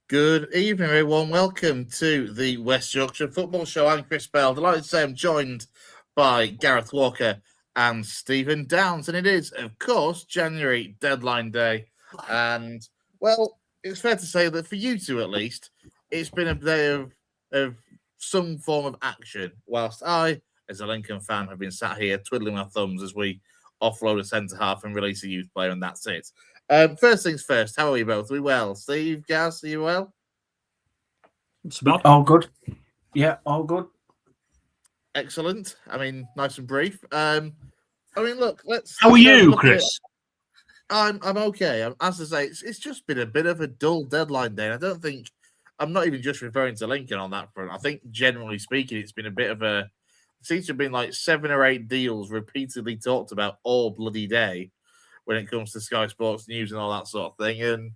Good evening, everyone. Welcome to the West Yorkshire Football Show. I'm Chris Bell. Delighted to say I'm joined by Gareth Walker and Stephen Downs. And it is, of course, January deadline day. And, well, it's fair to say that for you two, at least, it's been a day of some form of action. Whilst I, as a Lincoln fan, have been sat here twiddling my thumbs as we offload a centre half and release a youth player, and that's it. First things first, how are you both? Are we well? Steve, Gaz, are you well? It's about all good. Yeah, all good. Excellent. I mean, nice and brief. Look, let's. How are you, look Chris? I'm okay. As I say, it's just been a bit of a dull deadline day. I don't think I'm not even just referring to Lincoln on that front. I think generally speaking, it's been a bit of a. It seems to have been like 7 or 8 deals repeatedly talked about all bloody day when it comes to Sky Sports News and all that sort of thing. And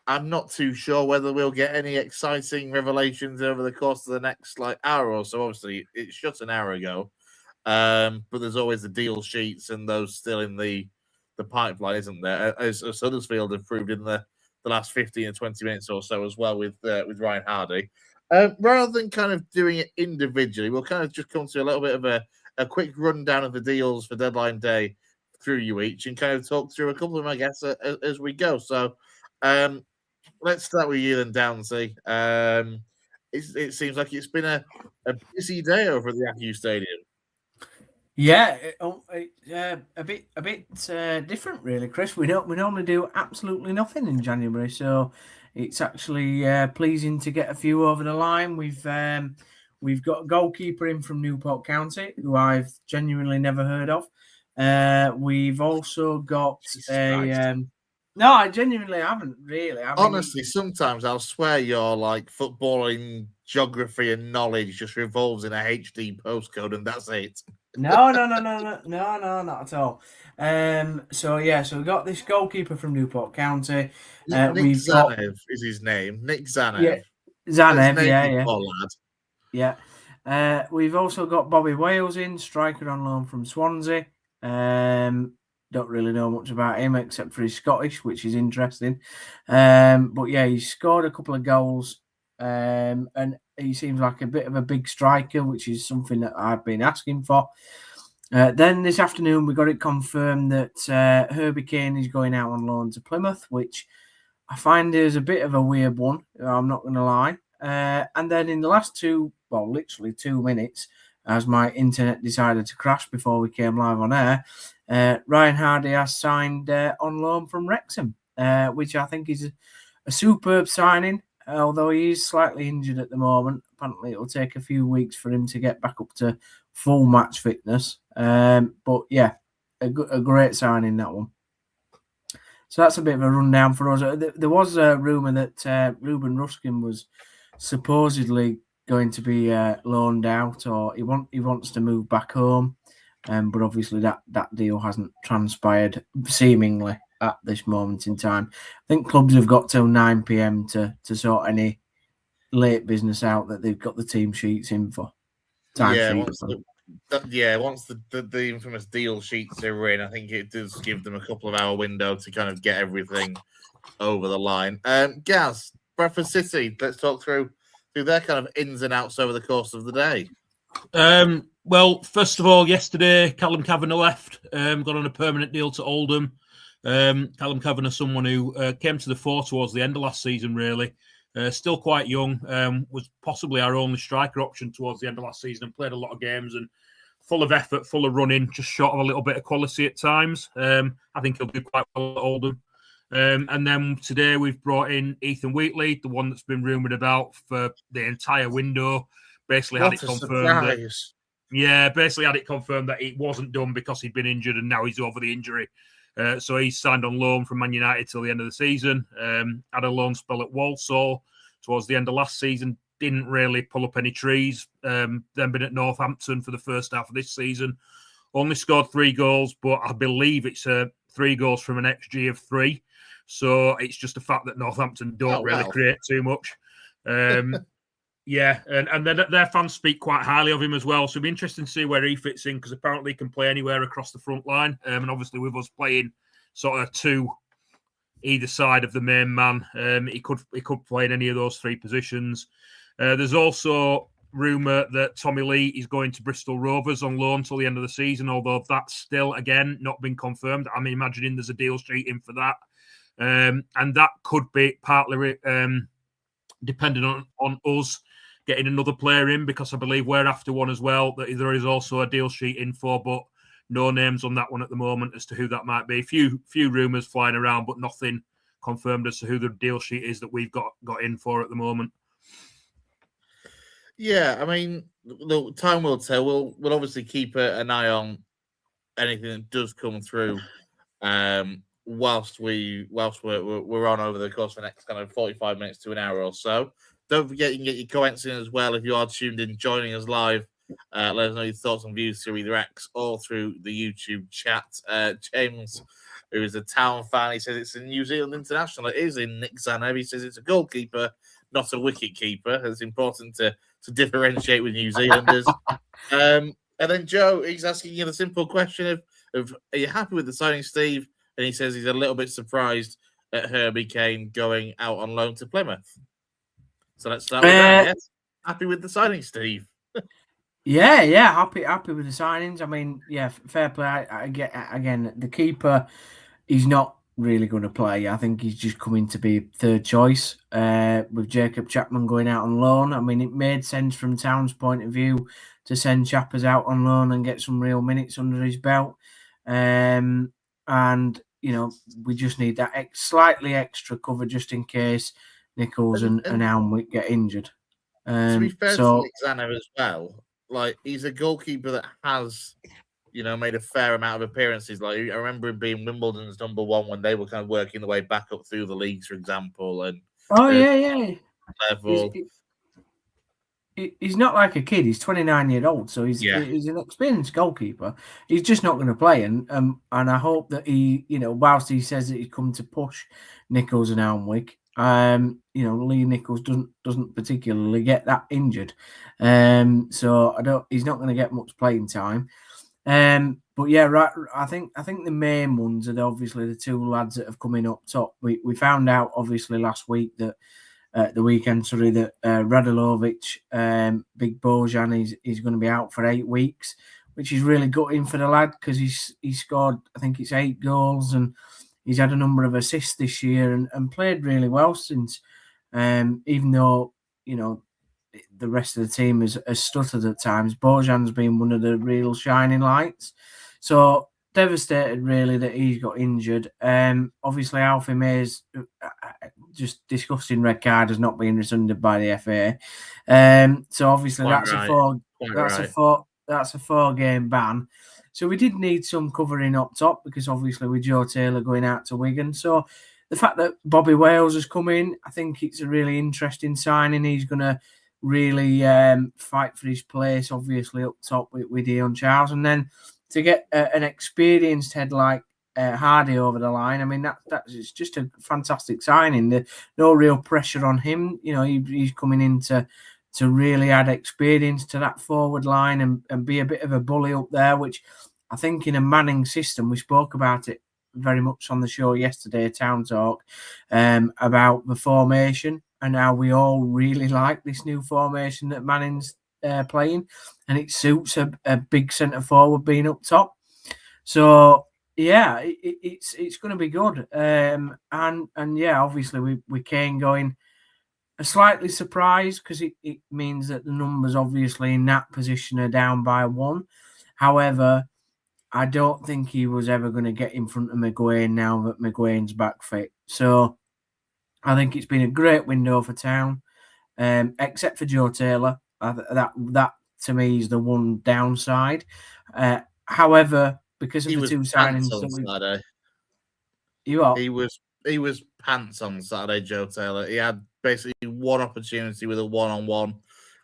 I'm not too sure whether we'll get any exciting revelations over the course of the next hour or so. Obviously, it's just an hour ago, but there's always the deal sheets and those still in the pipeline, isn't there? As Huddersfield have proved in the last 15 or 20 minutes or so as well with Ryan Hardy. Rather than kind of doing it individually, we'll kind of just come to a little bit of a quick rundown of the deals for deadline day through you each and kind of talk through a couple of them, I guess, as we go. So let's start with you then, Downsy. It seems like it's been a busy day over at the Acu Stadium. Yeah, a bit different, really, Chris. We normally do absolutely nothing in January, so it's actually pleasing to get a few over the line. We've got a goalkeeper in from Newport County who I've genuinely never heard of. We've also got No, I genuinely haven't really. Honestly, sometimes I'll swear your footballing geography and knowledge just revolves in a HD postcode, and that's it. No, not at all. So we got this goalkeeper from Newport County. Nick Zanev is his name. Nick Zanev. Yeah, Zanev. Poor lad. Yeah. We've also got Bobby Wales in, striker on loan from Swansea. Don't really know much about him except for he's Scottish, which is interesting. But yeah, he's scored a couple of goals, and he seems like a bit of a big striker, which is something that I've been asking for. Then this afternoon, we got it confirmed that Herbie Kane is going out on loan to Plymouth, which I find is a bit of a weird one, I'm not going to lie. And then in the last literally 2 minutes, as my internet decided to crash before we came live on air, Ryan Hardy has signed on loan from Wrexham, which I think is a superb signing, although he is slightly injured at the moment. Apparently, it'll take a few weeks for him to get back up to full match fitness. But yeah, a great signing, that one. So that's a bit of a rundown for us. There was a rumour that Ruben Ruskin was supposedly going to be loaned out, or he wants to move back home. But obviously that deal hasn't transpired, seemingly, at this moment in time. I think clubs have got till 9 p.m. to sort any late business out that they've got the team sheets in for. Once the infamous deal sheets are in, I think it does give them a couple of hour window to kind of get everything over the line. Gaz, Bradford City, let's talk through their kind of ins and outs over the course of the day. Well, first of all, yesterday, Callum Kavanagh left, got on a permanent deal to Oldham. Callum Kavanagh, someone who came to the fore towards the end of last season, really. Still quite young, was possibly our only striker option towards the end of last season and played a lot of games and full of effort, full of running, just short of a little bit of quality at times. I think he'll do quite well at Oldham. And then today we've brought in Ethan Wheatley, the one that's been rumoured about for the entire window. Basically had it confirmed that it wasn't done because he'd been injured and now he's over the injury. So he's signed on loan from Man United till the end of the season. Had a loan spell at Walsall towards the end of last season. Didn't really pull up any trees. Then been at Northampton for the first half of this season. Only scored 3 goals, but I believe it's 3 goals from an XG of 3. So it's just the fact that Northampton don't really create too much. Yeah, and their fans speak quite highly of him as well. So it'll be interesting to see where he fits in, because apparently he can play anywhere across the front line. And obviously with us playing sort of two either side of the main man. He could play in any of those three positions. There's also rumour that Tommy Lee is going to Bristol Rovers on loan till the end of the season, although that's still, again, not been confirmed. I'm imagining there's a deal sheet in for that. And that could be partly depending on us getting another player in, because I believe we're after one as well, that there is also a deal sheet in for, but no names on that one at the moment as to who that might be. Few rumours flying around, but nothing confirmed as to who the deal sheet is that we've got in for at the moment. Yeah, I mean, the time will tell. We'll obviously keep an eye on anything that does come through. Whilst we're on over the course of the next kind of 45 minutes to an hour or so. Don't forget you can get your comments in as well if you are tuned in, joining us live. Let us know your thoughts and views through either X or through the YouTube chat. James, who is a Town fan, he says it's a New Zealand international. It is in Nick Zanev. He says it's a goalkeeper, not a wicket keeper. It's important to differentiate with New Zealanders. And then Joe, he's asking you the simple question of are you happy with the signing, Steve? And he says he's a little bit surprised at Herbie Kane going out on loan to Plymouth. So let's start with that. Yes. Happy with the signing, Steve? Yeah, happy with the signings. I mean, yeah, fair play. I get, again, the keeper, he's not really going to play. I think he's just coming to be third choice. With Jacob Chapman going out on loan, I mean, it made sense from Town's point of view to send Chappers out on loan and get some real minutes under his belt. And you know, we just need that slightly extra cover just in case Nichols and Alnwick get injured. To be fair to Nick Zanev as well, like, he's a goalkeeper that has, you know, made a fair amount of appearances. Like, I remember him being Wimbledon's number one when they were kind of working their way back up through the leagues, for example. And yeah. Level. He's not like a kid. He's 29 years old, so he's an experienced goalkeeper. He's just not going to play, and I hope that he, you know, whilst he says that he's come to push Nichols and Alnwick, you know, Lee Nichols doesn't particularly get that injured, so he's not going to get much playing time. But yeah, right. I think the main ones are obviously the two lads that have come in up top. We found out obviously last week that. The weekend, that Radulovic, Big Bojan, is going to be out for 8 weeks, which is really gutting for the lad because he scored, I think it's 8 goals, and he's had a number of assists this year and played really well since. Even though, you know, the rest of the team has stuttered at times, Bojan's been one of the real shining lights. So devastated really that he's got injured. Obviously Alfie May's just disgusting red card has not been rescinded by the FA. So obviously that's a 4-game ban. So we did need some covering up top because obviously with Joe Taylor going out to Wigan. So the fact that Bobby Wales has come in, I think it's a really interesting signing. He's going to really fight for his place, obviously up top with Ian Charles, and then to get an experienced head like Hardy over the line, I mean that's just a fantastic signing. There's no real pressure on him. You know, he's coming in to really add experience to that forward line and be a bit of a bully up there, which I think in a Manning system, we spoke about it very much on the show yesterday, Town Talk, about the formation and how we all really like this new formation that Manning's playing, and it suits a big centre forward being up top. So yeah, it's going to be good. And yeah, obviously we Kane going, a slightly surprised because it means that the numbers obviously in that position are down by 1. However, I don't think he was ever going to get in front of McGuane now that McGuane's back fit. So I think it's been a great window for Town, except for Joe Taylor. That to me is the one downside. However, because of the two signings that he was pants on Saturday, Joe Taylor. He had basically one opportunity with a 1-on-1.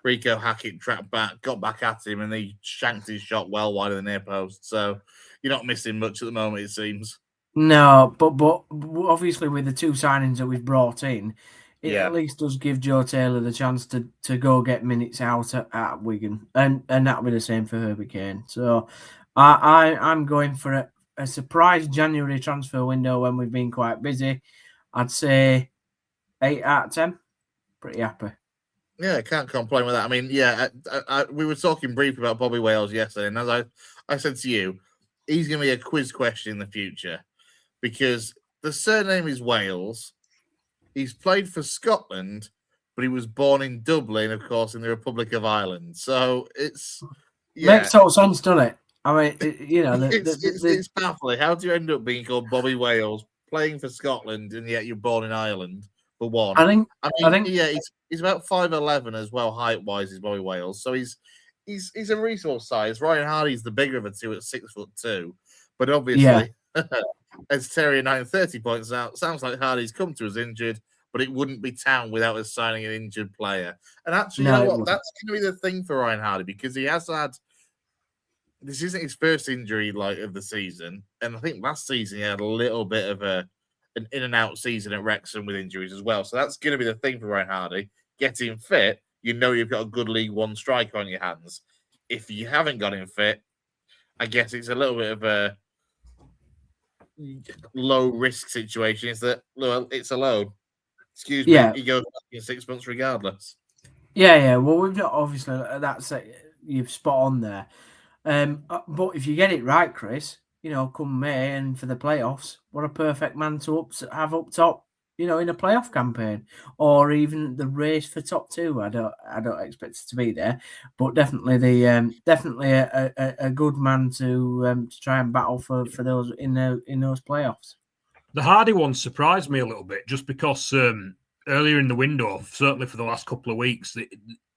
Rico Hackett trapped back, got back at him, and he shanked his shot well wide of the near post. So you're not missing much at the moment, it seems. No, but obviously with the two signings that we've brought in, it at least does give Joe Taylor the chance to go get minutes out at Wigan, and that'll be the same for Herbie Kane. So I'm going for a surprise January transfer window when we've been quite busy. I'd say 8 out of 10. Pretty happy. Yeah, can't complain with that. I mean, yeah, we were talking briefly about Bobby Wales yesterday, and as I said to you, he's going to be a quiz question in the future because the surname is Wales. He's played for Scotland, but he was born in Dublin, of course, in the Republic of Ireland. So it's Makes total sense, doesn't it? I mean, it's baffling. How do you end up being called Bobby Wales, playing for Scotland, and yet you're born in Ireland? For one, I think yeah, he's about 5'11" as well, height wise, is Bobby Wales. So he's a reasonable size. Ryan Hardy's the bigger of the two at 6'2", but obviously, as Terry 930 points out, sounds like Hardy's come to us injured, but it wouldn't be Town without us signing an injured player. And actually, you know what? That's going to be the thing for Ryan Hardy because he has had. This isn't his first injury of the season, and I think last season he had a little bit of an in and out season at Wrexham with injuries as well. So that's going to be the thing for Ryan Hardy. Getting fit, you know you've got a good League One striker on your hands. If you haven't got him fit, I guess it's a little bit of a low risk situation. It's that it's a loan. Excuse me, he goes back in 6 months regardless. Yeah. Well, we've got obviously that's you've spot on there. But if you get it right, Chris, come May and for the playoffs, what a perfect man to have up top, in a playoff campaign or even the race for top two. I don't expect it to be there, but definitely a good man to try and battle for those in those playoffs. The Hardy one surprised me a little bit just because earlier in the window, certainly for the last couple of weeks,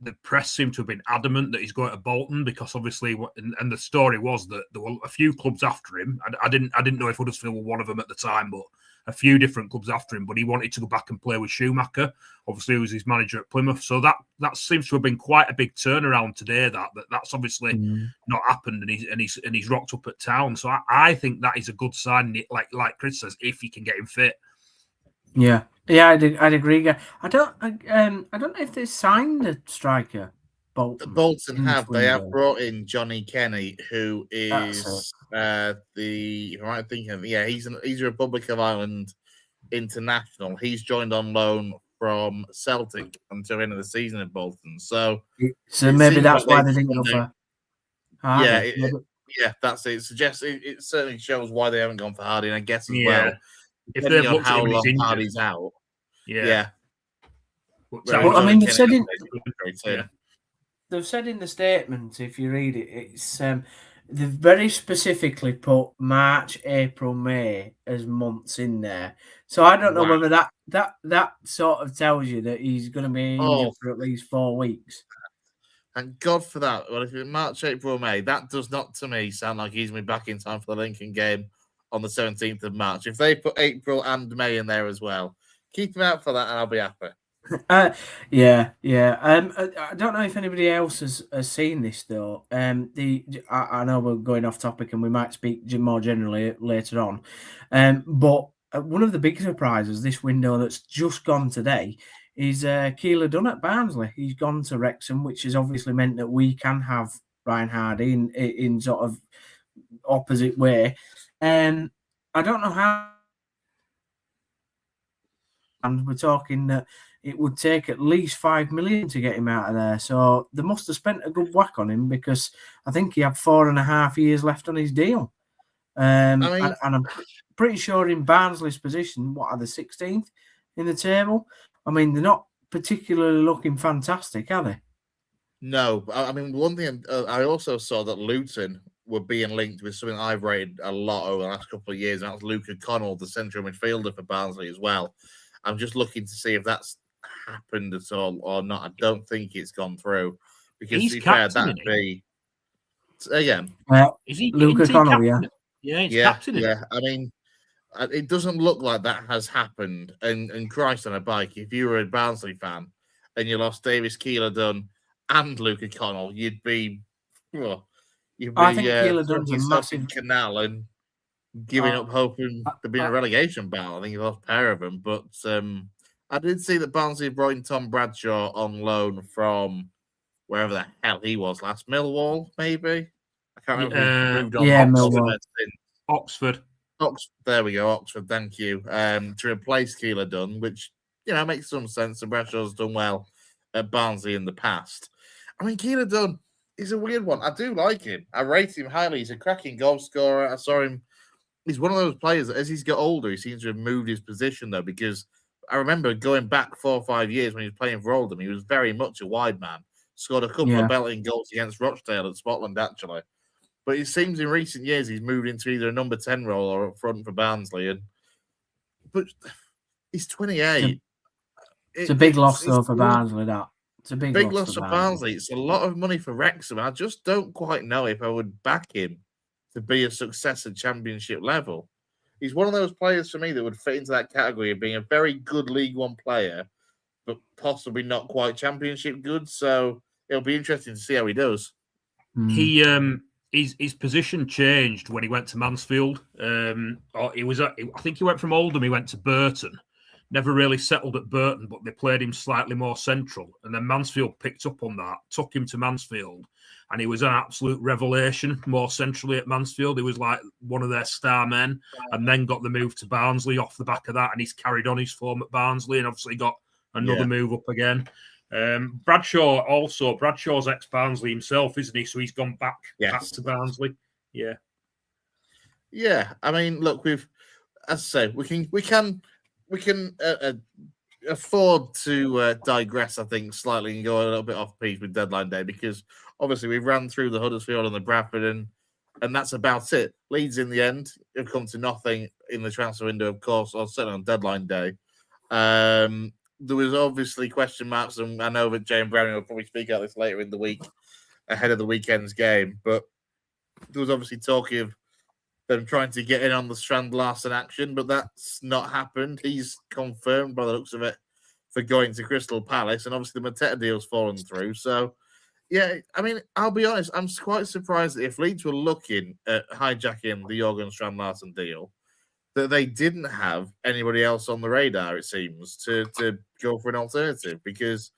the press seemed to have been adamant that he's going to Bolton because obviously, and the story was that there were a few clubs after him. I didn't know if Huddersfield were one of them at the time, but a few different clubs after him. But he wanted to go back and play with Schumacher. Obviously, he was his manager at Plymouth, so that seems to have been quite a big turnaround today. That's obviously not happened, and he's rocked up at Town. So I think that is a good sign. Like Chris says, if you can get him fit. Yeah, I'd agree. I don't know if they signed the striker. Bolton have. They have brought in Johnny Kenny, who is he's a Republic of Ireland international. He's joined on loan from Celtic until the end of the season at Bolton. So maybe that's why they didn't go for Hardy. Yeah, that's it. It certainly shows why they haven't gone for Hardy, and I guess as well. If they've looked how at him, long Hardy's out. Yeah. Well, I mean, they've said in the statement, if you read it, it's they've very specifically put March, April, May as months in there. So I don't know whether that sort of tells you that he's going to be injured for at least 4 weeks. And God for that. Well, if it's March, April, May, that does not to me sound like he's going to be back in time for the Lincoln game on the 17th of March. If they put April and May in there as well, keep him out for that and I'll be happy. Yeah. I don't know if anybody else has seen this though. I know we're going off topic and we might speak more generally later on. But one of the big surprises this window that's just gone today is Keeler Dunn at Barnsley. He's gone to Wrexham, which has obviously meant that we can have Ryan Hardy in sort of opposite way. I don't know how. And we're talking that it would take at least 5 million to get him out of there. So they must have spent a good whack on him because I think he had 4.5 years left on his deal. And I'm pretty sure in Barnsley's position, what are they, 16th in the table? I mean, they're not particularly looking fantastic, are they? No. I mean, one thing I also saw that Luton were being linked with something I've rated a lot over the last couple of years, and that's Luca Connell, the central midfielder for Barnsley as well. I'm just looking to see if that's happened at all or not. I don't think it's gone through because he's to be fair, that'd be again. Is he Luca Connell? He's captain. Yeah. I mean, it doesn't look like that has happened. And Christ on a bike, if you were a Barnsley fan and you lost Davis Keeler Dunn and Luca Connell, you'd be. I think Keeler Dunn's a massive canal and giving up hoping to be in a relegation battle. I think you lost a pair of them, but I did see that Barnsley brought in Tom Bradshaw on loan from wherever the hell he was last. Millwall, maybe. I can't remember. Millwall. Oxford. There we go, Oxford. Thank you. To replace Keeler Dunn, which makes some sense. And Bradshaw's done well at Barnsley in the past. I mean, Keeler Dunn is a weird one. I do like him. I rate him highly. He's a cracking goal scorer. I saw him. He's one of those players that, as he's got older, he seems to have moved his position though. Because I remember going back 4 or 5 years when he was playing for Oldham, he was very much a wide man. Scored a couple of belting goals against Rochdale at Scotland, actually. But it seems in recent years he's moved into either a number 10 role or up front for Barnsley. But he's 28. It's a big loss, though, for Barnsley, that. It's a big loss for Barnsley. It's a lot of money for Wrexham. I just don't quite know if I would back him to be a success at Championship level. He's one of those players for me that would fit into that category of being a very good League One player, but possibly not quite Championship good. So it'll be interesting to see how he does. His position changed when he went to Mansfield. I think he went from Oldham, he went to Burton. Never really settled at Burton, but they played him slightly more central. And then Mansfield picked up on that, took him to Mansfield, and he was an absolute revelation more centrally at Mansfield. He was like one of their star men, and then got the move to Barnsley off the back of that, and he's carried on his form at Barnsley and obviously got another move up again. Bradshaw's ex-Barnsley himself, isn't he? So he's gone back to Barnsley. Yeah. I mean, look, as I say, we can afford to digress, I think, slightly and go a little bit off piece with deadline day, because obviously we've ran through the Huddersfield and the Bradford, and that's about it. Leeds in the end have come to nothing in the transfer window, of course, or certainly on deadline day. There was obviously question marks, and I know that Jane Browning will probably speak about this later in the week, ahead of the weekend's game. But there was obviously talk of them trying to get in on the Strand Larsen action, but that's not happened. He's confirmed by the looks of it for going to Crystal Palace, and obviously the Mateta deal's fallen through. So, I mean, I'll be honest, I'm quite surprised that if Leeds were looking at hijacking the Jorgen Strand Larsen deal, that they didn't have anybody else on the radar, it seems, to go for an alternative. Because,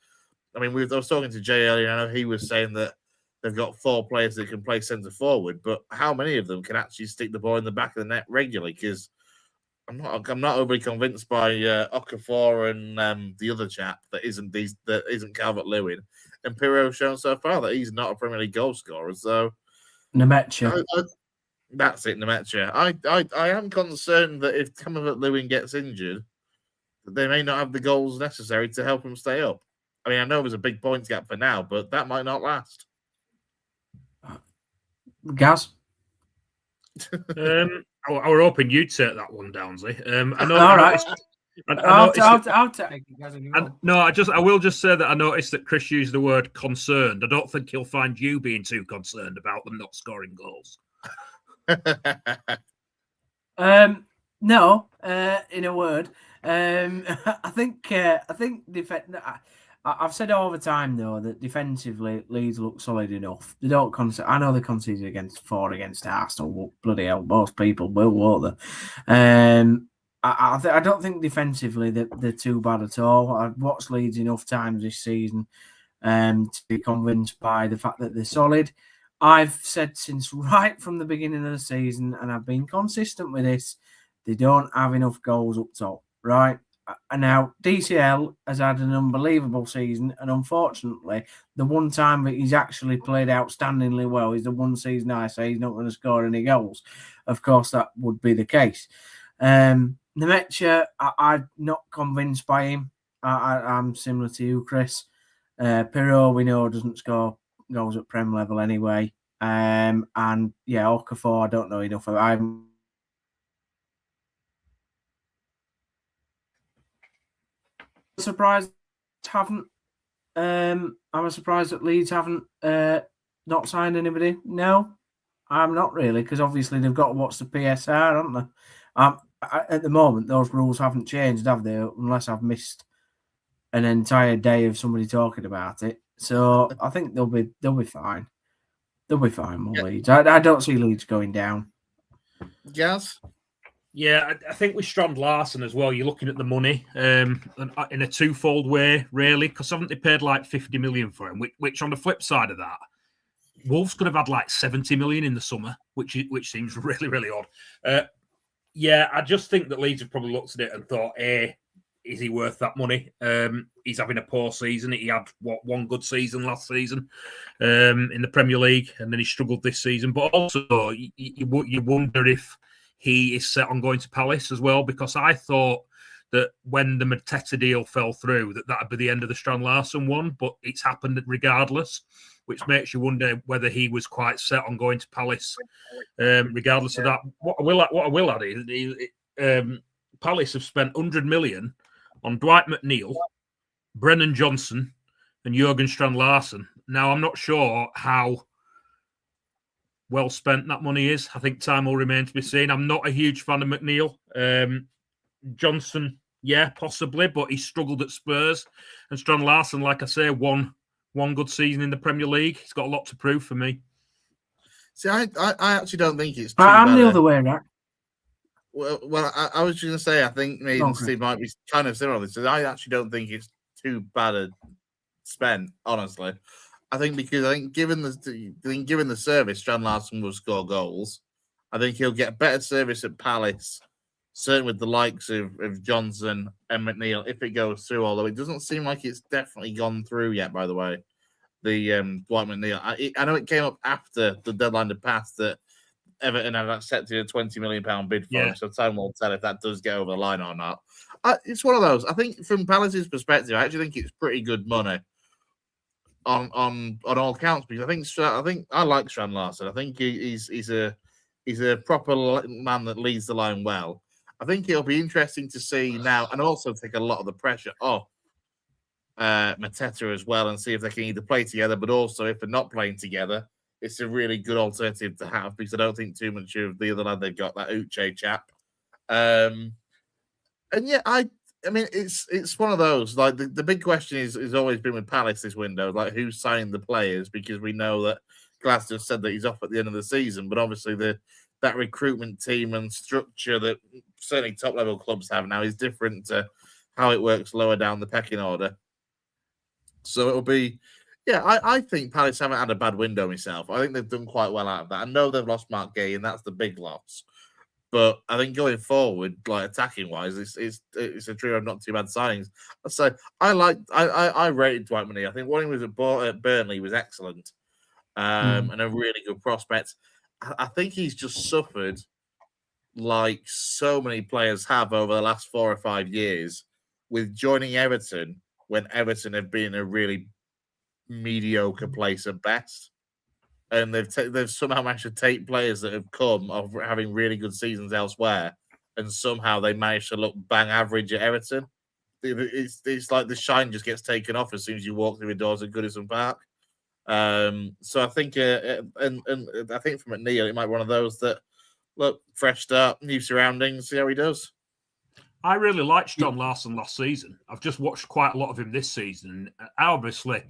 I mean, I was talking to Jay earlier, and I know he was saying that they've got 4 players that can play centre forward, but how many of them can actually stick the ball in the back of the net regularly? Because I'm not overly convinced by Okafor and the other chap that isn't Calvert-Lewin. And Pirro's shown so far that he's not a Premier League goal scorer. So Nemecha. That's it, Nemecha. I am concerned that if Calvert-Lewin gets injured, that they may not have the goals necessary to help him stay up. I mean, I know there's a big points gap for now, but that might not last. Gaz? I were hoping you'd take that one, Downsley. I know. All right. I'll take it, Gaz. I will just say that I noticed that Chris used the word concerned. I don't think he'll find you being too concerned about them not scoring goals. No, in a word, I think I've said all the time though that defensively Leeds look solid enough. They don't concede. I know they conceded against Arsenal. Bloody hell, most people will, won't they? I don't think defensively they're too bad at all. I've watched Leeds enough times this season to be convinced by the fact that they're solid. I've said since right from the beginning of the season, and I've been consistent with this, they don't have enough goals up top, right? And now DCL has had an unbelievable season, and unfortunately, the one time that he's actually played outstandingly well is the one season I say he's not going to score any goals. Of course, that would be the case. Nemecha, I'm not convinced by him. I'm similar to you, Chris. Pirro, we know, doesn't score goals at Prem level anyway. And yeah, Okafor, I don't know enough. I'm surprised I'm surprised that Leeds haven't not signed anybody. No, I'm not really, because obviously they've got to watch the PSR, haven't they? At the moment, those rules haven't changed, have they? Unless I've missed an entire day of somebody talking about it. So I think they'll be fine. They'll be fine with Leeds. I don't see Leeds going down. Yes. Yeah, I think with Strand Larsen as well, you're looking at the money in a twofold way, really, because haven't they paid like 50 million for him? Which on the flip side of that, Wolves could have had like 70 million in the summer, which seems really, really odd. Yeah, I just think that Leeds have probably looked at it and thought, "Hey, is he worth that money?" He's having a poor season. He had one good season last season in the Premier League, and then he struggled this season. But also, you wonder if he is set on going to Palace as well, because I thought that when the Mateta deal fell through, that'd be the end of the Strand Larsen one, but it's happened regardless, which makes you wonder whether he was quite set on going to Palace. Regardless of that, what I will add is Palace have spent 100 million on Dwight McNeil, Brennan Johnson, and Jurgen Strand Larsen. Now, I'm not sure how well spent that money is. I think time will remain to be seen. I'm not a huge fan of McNeil. Johnson, yeah, possibly, but he struggled at Spurs. And Strand Larsen, like I say, one good season in the Premier League. He's got a lot to prove for me. See, I actually don't think it's too I'm bad. the other way around. Well, I was going to say, I think me and Steve might be kind of similar on this. I actually don't think it's too bad a spend, honestly. I think given the service, Strand Larsen will score goals. I think he'll get better service at Palace, certainly with the likes of Johnson and McNeil, if it goes through, although it doesn't seem like it's definitely gone through yet, by the way. The Dwight McNeil. I know it came up after the deadline had passed that Everton had accepted a £20 million bid for him, so time will tell if that does get over the line or not. It's one of those. I think from Palace's perspective, I actually think it's pretty good money on all counts, because I think I like Strand Larsen. I think he's a proper man that leads the line well. I think it'll be interesting to see now, and also take a lot of the pressure off Mateta as well, and see if they can either play together, but also if they're not playing together, it's a really good alternative to have, because I don't think too much of the other lad they've got, that Uche chap. And yeah, I mean, it's one of those. Like the big question is always been with Palace this window, like who signed the players, because we know that Glasgow said that he's off at the end of the season, but obviously that recruitment team and structure that certainly top level clubs have now is different to how it works lower down the pecking order. So it'll be, yeah, I think Palace haven't had a bad window myself. I think they've done quite well out of that. I know they've lost Mark Gay, and that's the big loss. But I think going forward, like attacking wise, it's a trio of not too bad signings. So I rated Dwight McNeil. I think when he was at Burnley was excellent, and a really good prospect. I think he's just suffered like so many players have over the last 4 or 5 years with joining Everton when Everton have been a really mediocre place at best. And they've somehow managed to take players that have come of having really good seasons elsewhere, and somehow they managed to look bang average at Everton. It's like the shine just gets taken off as soon as you walk through the doors at Goodison Park. So I think, and I think from McNeil, it might be one of those that look, fresh start, new surroundings, see how he does. I really liked Strand Larsen last season. I've just watched quite a lot of him this season. Obviously,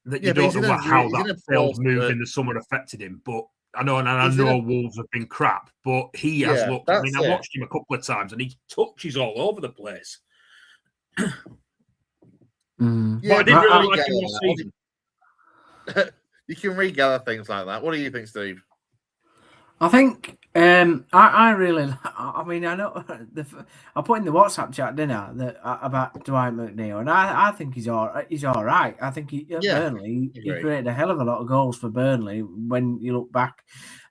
that you don't know how that failed move in the summer affected him, but I know, and I know Wolves have been crap, but he has looked. I mean, I watched him a couple of times, and he touches all over the place. Yeah, but I didn't really like him last season. You can regather things like that. What do you think, Steve? I think I really. I mean, I know I put in the WhatsApp chat, didn't I, about Dwight McNeil, and I think he's all right. I think Burnley he created a hell of a lot of goals for Burnley when you look back.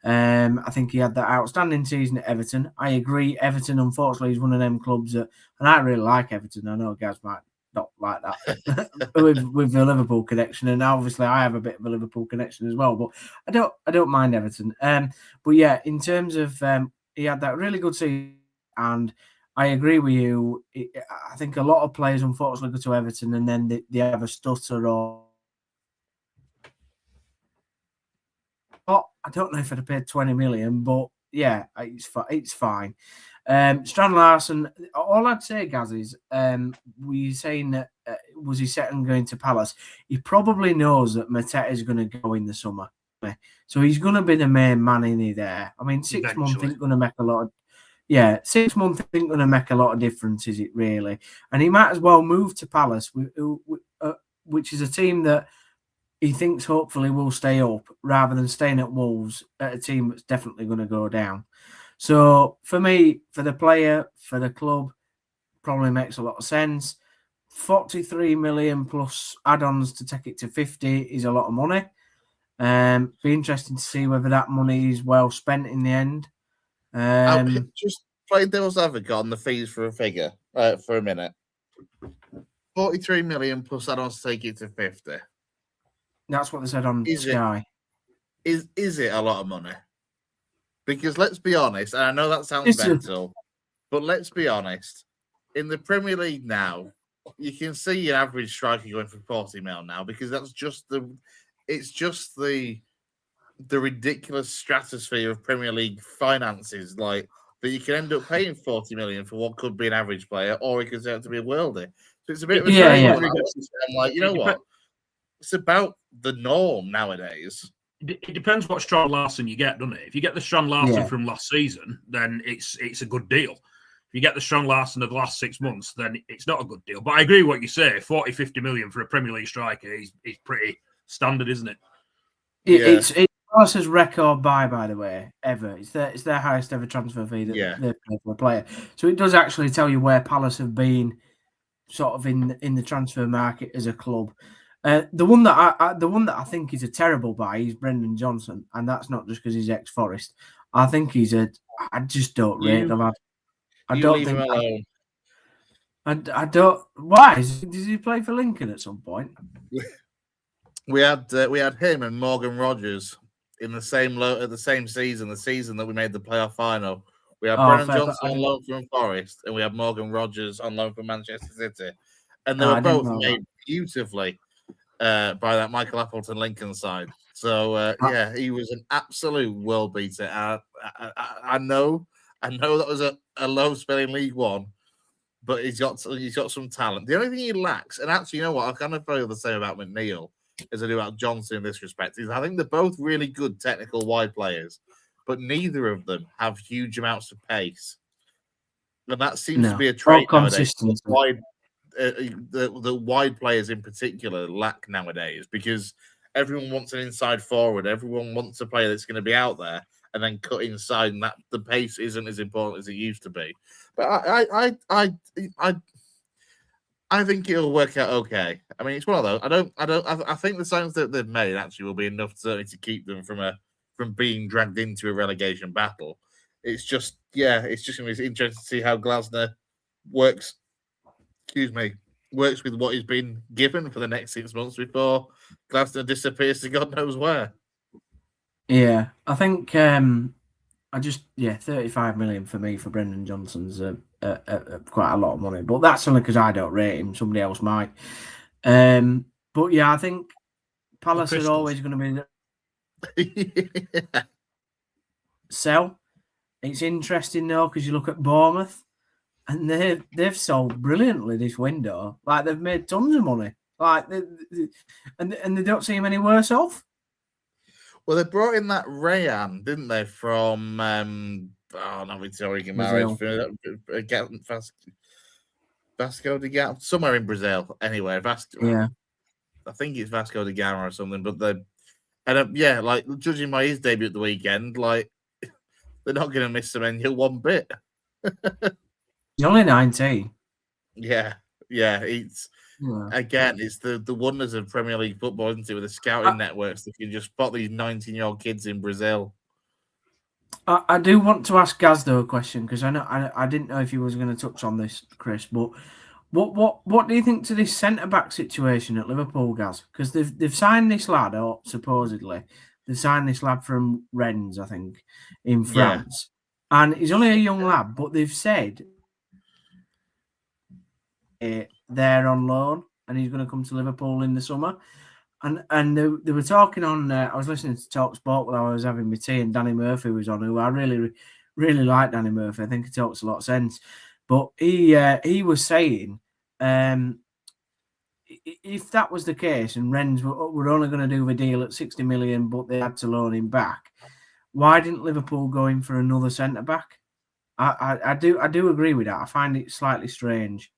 I think he had that outstanding season at Everton. I agree. Everton, unfortunately, is one of them clubs that, and I really like Everton. I know Gaz might not like that with the Liverpool connection, and obviously I have a bit of a Liverpool connection as well, but I don't mind Everton. But yeah, in terms of he had that really good season, and I agree with you. I think a lot of players unfortunately go to Everton and then they have a stutter or I don't know if I'd have paid 20 million, but yeah, it's fine. Strand Larsen, all I'd say, Gaz, is were you saying that was he set on going to Palace? He probably knows that Mateta is going to go in the summer, so he's going to be the main man in there. I mean, 6 months ain't going to make a lot of 6 months ain't going to make a lot of difference, is it really? And he might as well move to Palace, which is a team that he thinks hopefully will stay up, rather than staying at Wolves at a team that's definitely going to go down. So for me, for the player, for the club, probably makes a lot of sense. 43 million plus add-ons to take it to 50 is a lot of money. Be interesting to see whether that money is well spent in the end. Just playing devil's advocate on the fees for a figure for a minute. 43 million plus add-ons to take it to 50. That's what they said on Sky. Is it a lot of money? Because let's be honest, and I know that sounds mental, but let's be honest. In the Premier League now, you can see an average striker going for 40 mil now because that's just the ridiculous stratosphere of Premier League finances, like that you can end up paying 40 million for what could be an average player, or it could turn out to be a worldie. So it's a bit of a I'm like, you know what? It's about the norm nowadays. It depends what Strong Larson you get, doesn't it? If you get the Strong Larson from last season, then it's a good deal. If you get the Strong Larson of the last 6 months, then it's not a good deal. But I agree with what you say. 40, 50 million for a Premier League striker is pretty standard, isn't it? It's Palace's record buy, by the way, ever. It's their highest ever transfer fee that they've paid for a player. So it does actually tell you where Palace have been sort of in the transfer market as a club. The one that I think is a terrible buy is Brendan Johnson, and that's not just because he's ex-Forest. I think I just don't rate the lad. I don't leave think him alone. I don't. Why? Did he play for Lincoln at some point? We had him and Morgan Rogers in the same season, the season that we made the playoff final. We had Brennan Johnson on loan from Forest, and we had Morgan Rogers on loan from Manchester City, and they were both made beautifully by that Michael Appleton Lincoln side. So he was an absolute world beater. I know that was a low spelling League One, but he's got some talent. The only thing he lacks, and actually, you know what, I kind of feel the same about McNeil as I do about Johnson in this respect, is I think they're both really good technical wide players, but neither of them have huge amounts of pace, and that seems to be a trait nowadays. The wide players in particular lack nowadays because everyone wants an inside forward. Everyone wants a player that's going to be out there and then cut inside, and that the pace isn't as important as it used to be. But I think it'll work out okay. I mean, it's one of those. I think the signs that they've made actually will be enough certainly to keep them from being dragged into a relegation battle. It's just going to be interesting to see how Glasner works with what he's been given for the next 6 months before Glasner disappears to God knows where. Yeah, I think 35 million for me for Brendan Johnson's quite a lot of money, but that's only because I don't rate him. Somebody else might. But yeah, I think Palace is always going to be sell. It's interesting though because you look at Bournemouth. And they've sold brilliantly this window. Like they've made tons of money. Like and they don't seem any worse off. Well, they brought in that Rayan, didn't they? From Victoria marriage Vasco da Gama, somewhere in Brazil. Anyway, I think it's Vasco da Gama or something. But judging by his debut at the weekend, like they're not going to miss Semenyo one bit. He's only 19. Yeah. It's the wonders of Premier League football, isn't it? With the scouting networks that can just spot these 19-year-old kids in Brazil. I do want to ask Gaz though a question because I didn't know if he was going to touch on this, Chris. But what do you think to this centre back situation at Liverpool, Gaz? Because they've signed this lad, or supposedly they've signed this lad from Rennes, I think, in France, and he's only a young lad, but they've said there on loan, and he's going to come to Liverpool in the summer. And they were talking on. I was listening to Talk Sport while I was having my tea, and Danny Murphy was on. Who I really, really like Danny Murphy. I think he talks a lot of sense. But he was saying, if that was the case, and Rennes were only going to do the deal at 60 million, but they had to loan him back, why didn't Liverpool go in for another centre back? I do agree with that. I find it slightly strange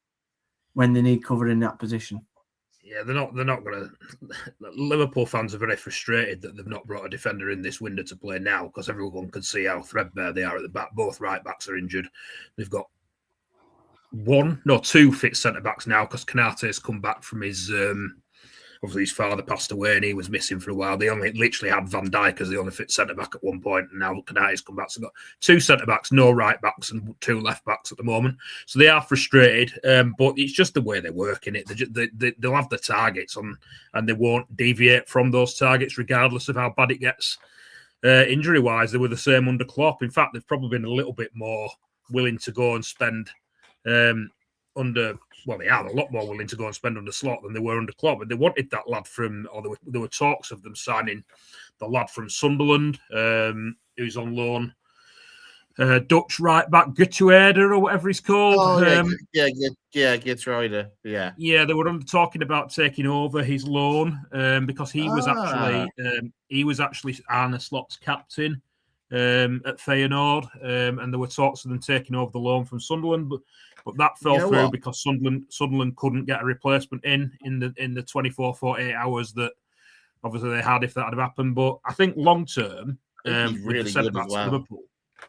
when they need cover in that position. Yeah, they're not going to. Liverpool fans are very frustrated that they've not brought a defender in this window to play now because everyone can see how threadbare they are at the back. Both right backs are injured. They've got two fit centre backs now because Konate's come back from his. Obviously, his father passed away and he was missing for a while. They only literally had Van Dijk as the only fit centre back at one point, and now Konate's come back. So they've got two centre backs, no right backs, and two left backs at the moment. So they are frustrated, but it's just the way they work in it. They'll have the targets on, and they won't deviate from those targets, regardless of how bad it gets. Injury wise, they were the same under Klopp. In fact, they've probably been a little bit more willing to go and spend they are a lot more willing to go and spend under Slot than they were under Klopp. And they wanted that lad from, or there were talks of them signing the lad from Sunderland, who's on loan, Dutch right back Geertruida or whatever he's called. Oh, Geertruida. Yeah. Yeah, they were talking about taking over his loan because he was actually Arne Slot's captain at Feyenoord, and there were talks of them taking over the loan from Sunderland, but that fell through because Sunderland couldn't get a replacement in the 24, 48 hours that obviously they had if that had happened. But I think long term, he's really good as well. Liverpool.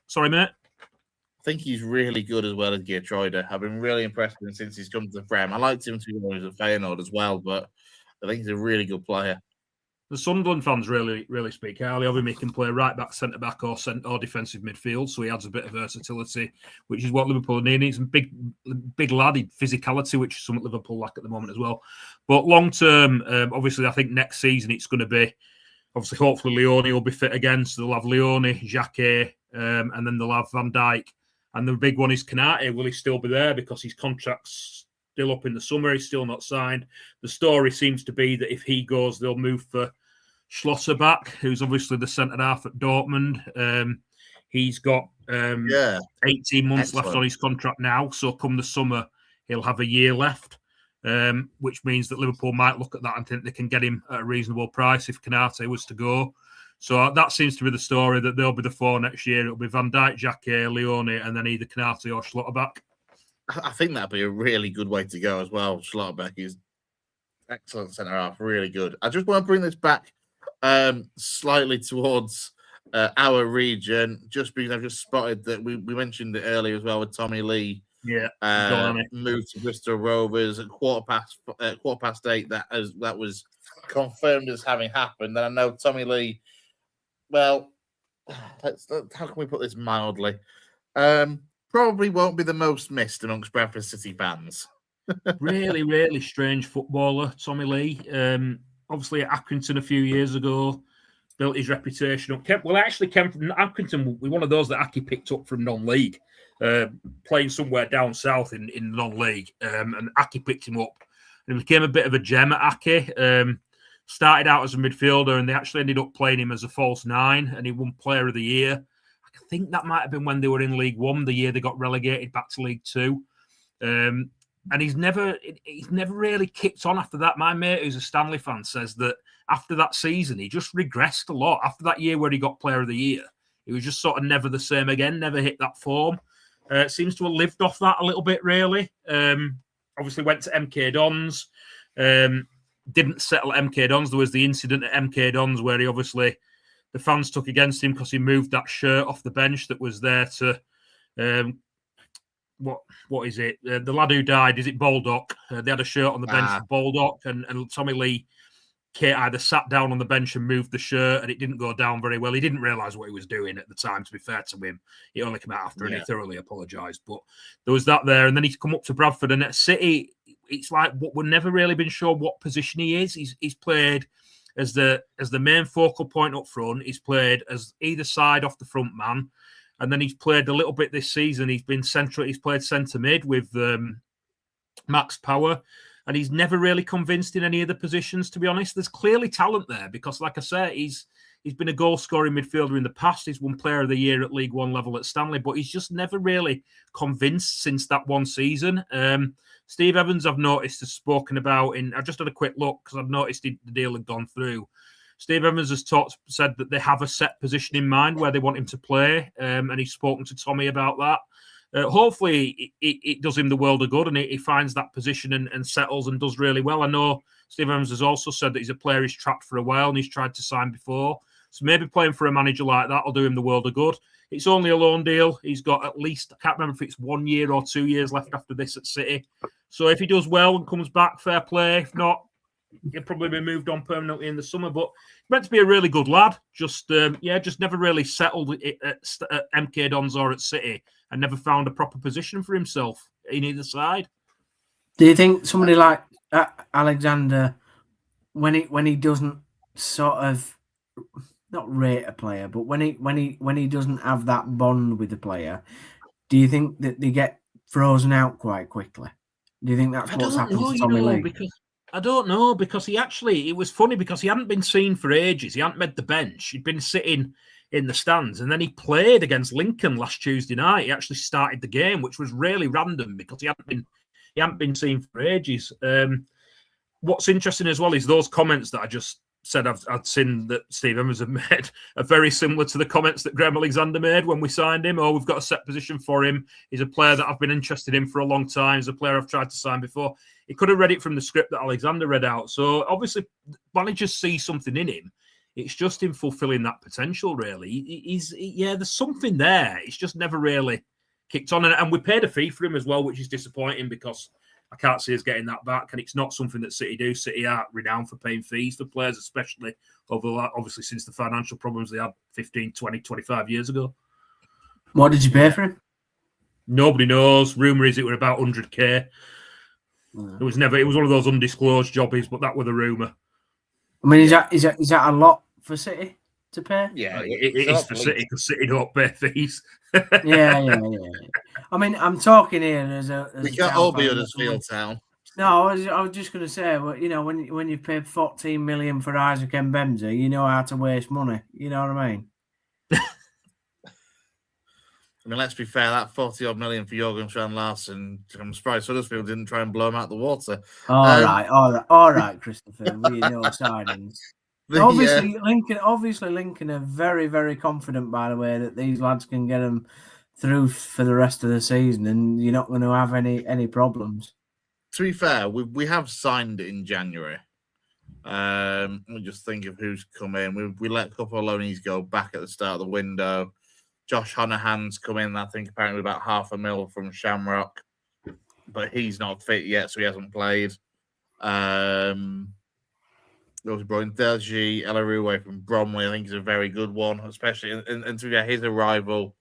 Sorry, mate. I think he's really good as well as Geertruida. I've been really impressed with him since he's come to the Prem. I liked him too when he was at Feyenoord as well, but I think he's a really good player. The Sunderland fans really, really speak highly of him. He can play right back, centre back, or defensive midfield, so he adds a bit of versatility, which is what Liverpool need. He's a big lad, physicality, which is something Liverpool lack at the moment as well. But long term, obviously, I think next season it's going to be obviously, hopefully, Leone will be fit again, so they'll have Leone, Xhaka, and then they'll have Van Dijk. And the big one is Konate. Will he still be there because his contract's still up in the summer? He's still not signed. The story seems to be that if he goes, they'll move for Schlotterbeck, who's obviously the centre half at Dortmund. He's got 18 months left on his contract now. So come the summer, he'll have a year left, which means that Liverpool might look at that and think they can get him at a reasonable price if Konate was to go. So that seems to be the story, that they'll be the four next year. It'll be Van Dijk, Xhaka, Leone, and then either Konate or Schlotterbeck. I think that'd be a really good way to go as well. Schlotterbeck is excellent centre half, really good. I just want to bring this back slightly towards our region, just because I've just spotted that we mentioned it earlier as well with Tommy Lee. Yeah, moved to Bristol Rovers at quarter past 8. That was confirmed as having happened. And I know Tommy Lee. Well, how can we put this mildly? Probably won't be the most missed amongst Bradford City fans. Really, really strange footballer, Tommy Lee. Obviously at Accrington a few years ago, built his reputation up. Came from Accrington. One of those that Aki picked up from non-league, playing somewhere down south in non-league, and Aki picked him up. And he became a bit of a gem at Aki. Started out as a midfielder, and they actually ended up playing him as a false nine, and he won Player of the Year. I think that might have been when they were in League One, the year they got relegated back to League Two. And he's never really kicked on after that. My mate, who's a Stanley fan, says that after that season, he just regressed a lot. After that year where he got Player of the Year, he was just sort of never the same again, never hit that form. Seems to have lived off that a little bit, really. Obviously went to MK Dons. Didn't settle at MK Dons. There was the incident at MK Dons where he obviously, the fans took against him because he moved that shirt off the bench that was there to, what is it? The lad who died, is it Baldock? They had a shirt on the bench for Baldock, and Tommy Lee either sat down on the bench and moved the shirt, and it didn't go down very well. He didn't realise what he was doing at the time, to be fair to him. He only came out after and he thoroughly apologised. But there was that there, and then he's come up to Bradford, and at City, it's like we're never really been sure what position he is. He's played as the main focal point up front. He's played as either side off the front man, and then he's played a little bit this season. He's been central. He's played centre mid with Max Power, and he's never really convinced in any of the positions. To be honest, there's clearly talent there because, like I say, he's been a goal-scoring midfielder in the past. He's won Player of the Year at League One level at Stanley, but he's just never really convinced since that one season. Steve Evans, I've noticed, has spoken about I just had a quick look because I've noticed the deal had gone through. Steve Evans has said that they have a set position in mind where they want him to play, and he's spoken to Tommy about that. Hopefully, it does him the world of good, and he finds that position and settles and does really well. I know Steve Evans has also said that he's a player he's trapped for a while and he's tried to sign before. So maybe playing for a manager like that will do him the world of good. It's only a loan deal. He's got at least, I can't remember if it's 1 year or 2 years left after this at City. So if he does well and comes back, fair play. If not, he'll probably be moved on permanently in the summer. But he's meant to be a really good lad. Just never really settled at MK Dons or at City and never found a proper position for himself in either side. Do you think somebody like Alexander, when he doesn't sort of not rate a player, but when he doesn't have that bond with the player, do you think that they get frozen out quite quickly? Do you think that's what's happened to Tommy Lee? I don't know, because it was funny because he hadn't been seen for ages. He hadn't made the bench. He'd been sitting in the stands, and then he played against Lincoln last Tuesday night. He actually started the game, which was really random because he hadn't been seen for ages. What's interesting as well is those comments that I just said I'd seen that Steve Evans have made are very similar to the comments that Graham Alexander made when we signed him. Oh, we've got a set position for him. He's a player that I've been interested in for a long time. He's a player I've tried to sign before. He could have read it from the script that Alexander read out. So obviously managers see something in him. It's just him fulfilling that potential, really. There's something there. It's just never really kicked on. And we paid a fee for him as well, which is disappointing because I can't see us getting that back. And it's not something that City do. City are renowned for paying fees for players, especially obviously since the financial problems they had 15, 20, 25 years ago. What did you pay for him? Nobody knows. Rumour is it were about 100k. It was one of those undisclosed jobbies, but that was the rumour. I mean, is that a lot for City to pay? Yeah, it is for City because City don't pay fees. Yeah. I mean, I'm talking here as we can't all be Huddersfield Town. No, I was just going to say, well, when you paid 14 million for Isaac Mbemza, you know how to waste money. You know what I mean? I mean, let's be fair, that 40-odd million for Jorgen Strand Larsen, I'm surprised Huddersfield didn't try and blow him out the water. All right, Christopher. We know signings. Obviously, Lincoln are very, very confident, by the way, that these lads can get them through for the rest of the season, and you're not going to have any problems. To be fair, we have signed in January. Let me just think of who's come in. We let a couple of loanees go back at the start of the window. Josh Honohan's come in, I think, apparently about $500,000 from Shamrock, but he's not fit yet, so he hasn't played. Those brought in Delgi Elaroué from Bromley. I think he's a very good one, especially and to be fair, his arrival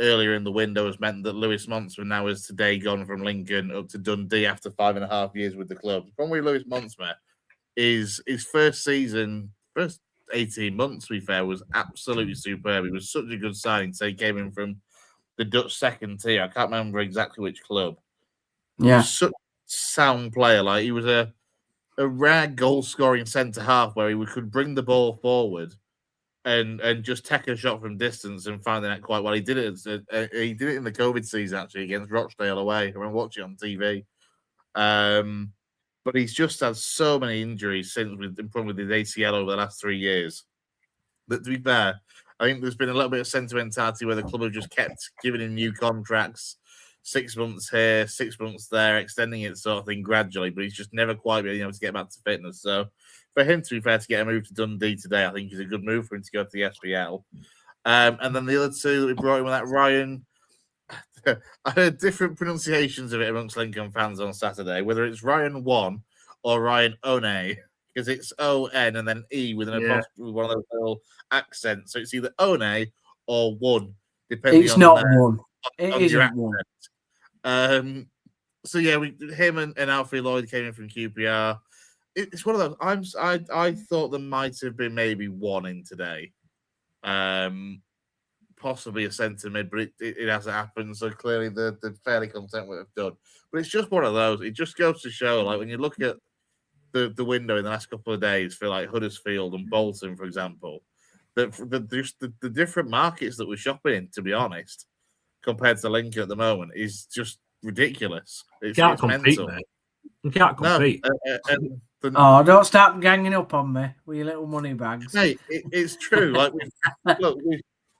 earlier in the window has meant that Lewis Montsma now is today gone from Lincoln up to Dundee after 5.5 years with the club. Probably Lewis Montsma is his first 18 months, to be fair, was absolutely superb. He was such a good signing. So he came in from the Dutch second tier. I can't remember exactly which club. Yeah. He was such a sound player. Like, he was a rare goal-scoring centre-half where he could bring the ball forward and just take a shot from distance and find the net quite well. He did it in the COVID season, actually, against Rochdale away. I remember watching it on TV. But he's just had so many injuries since with his ACL over the last 3 years. But to be fair, I think there's been a little bit of sentimentality where the club have just kept giving him new contracts, 6 months here, 6 months there, extending it sort of thing gradually, but he's just never quite been able to get back to fitness. So for him, to be fair, to get a move to Dundee today, I think is a good move for him to go to the SPL. And then the other two that we brought in with that Ryan, I heard different pronunciations of it amongst Lincoln fans on Saturday, whether it's Ryan 1 or Ryan One, because it's O-N and then E with an apostrophe, with one of those little accents. So it's either One or 1, depending it's on not one. It isn't one. So yeah, him and Alfie Lloyd came in from QPR. It's one of those. I thought there might have been maybe 1 in today. Possibly a centre mid, but it hasn't happened. So clearly they're fairly content with what they've done. But it's just one of those. It just goes to show, like, when you look at the window in the last couple of days for like Huddersfield and Bolton, for example, the different markets that we're shopping in, to be honest, compared to Lincoln at the moment, is just ridiculous. It's compete, mental. Mate. You can't compete. No, don't start ganging up on me with your little money bags. Hey, it's true. Like,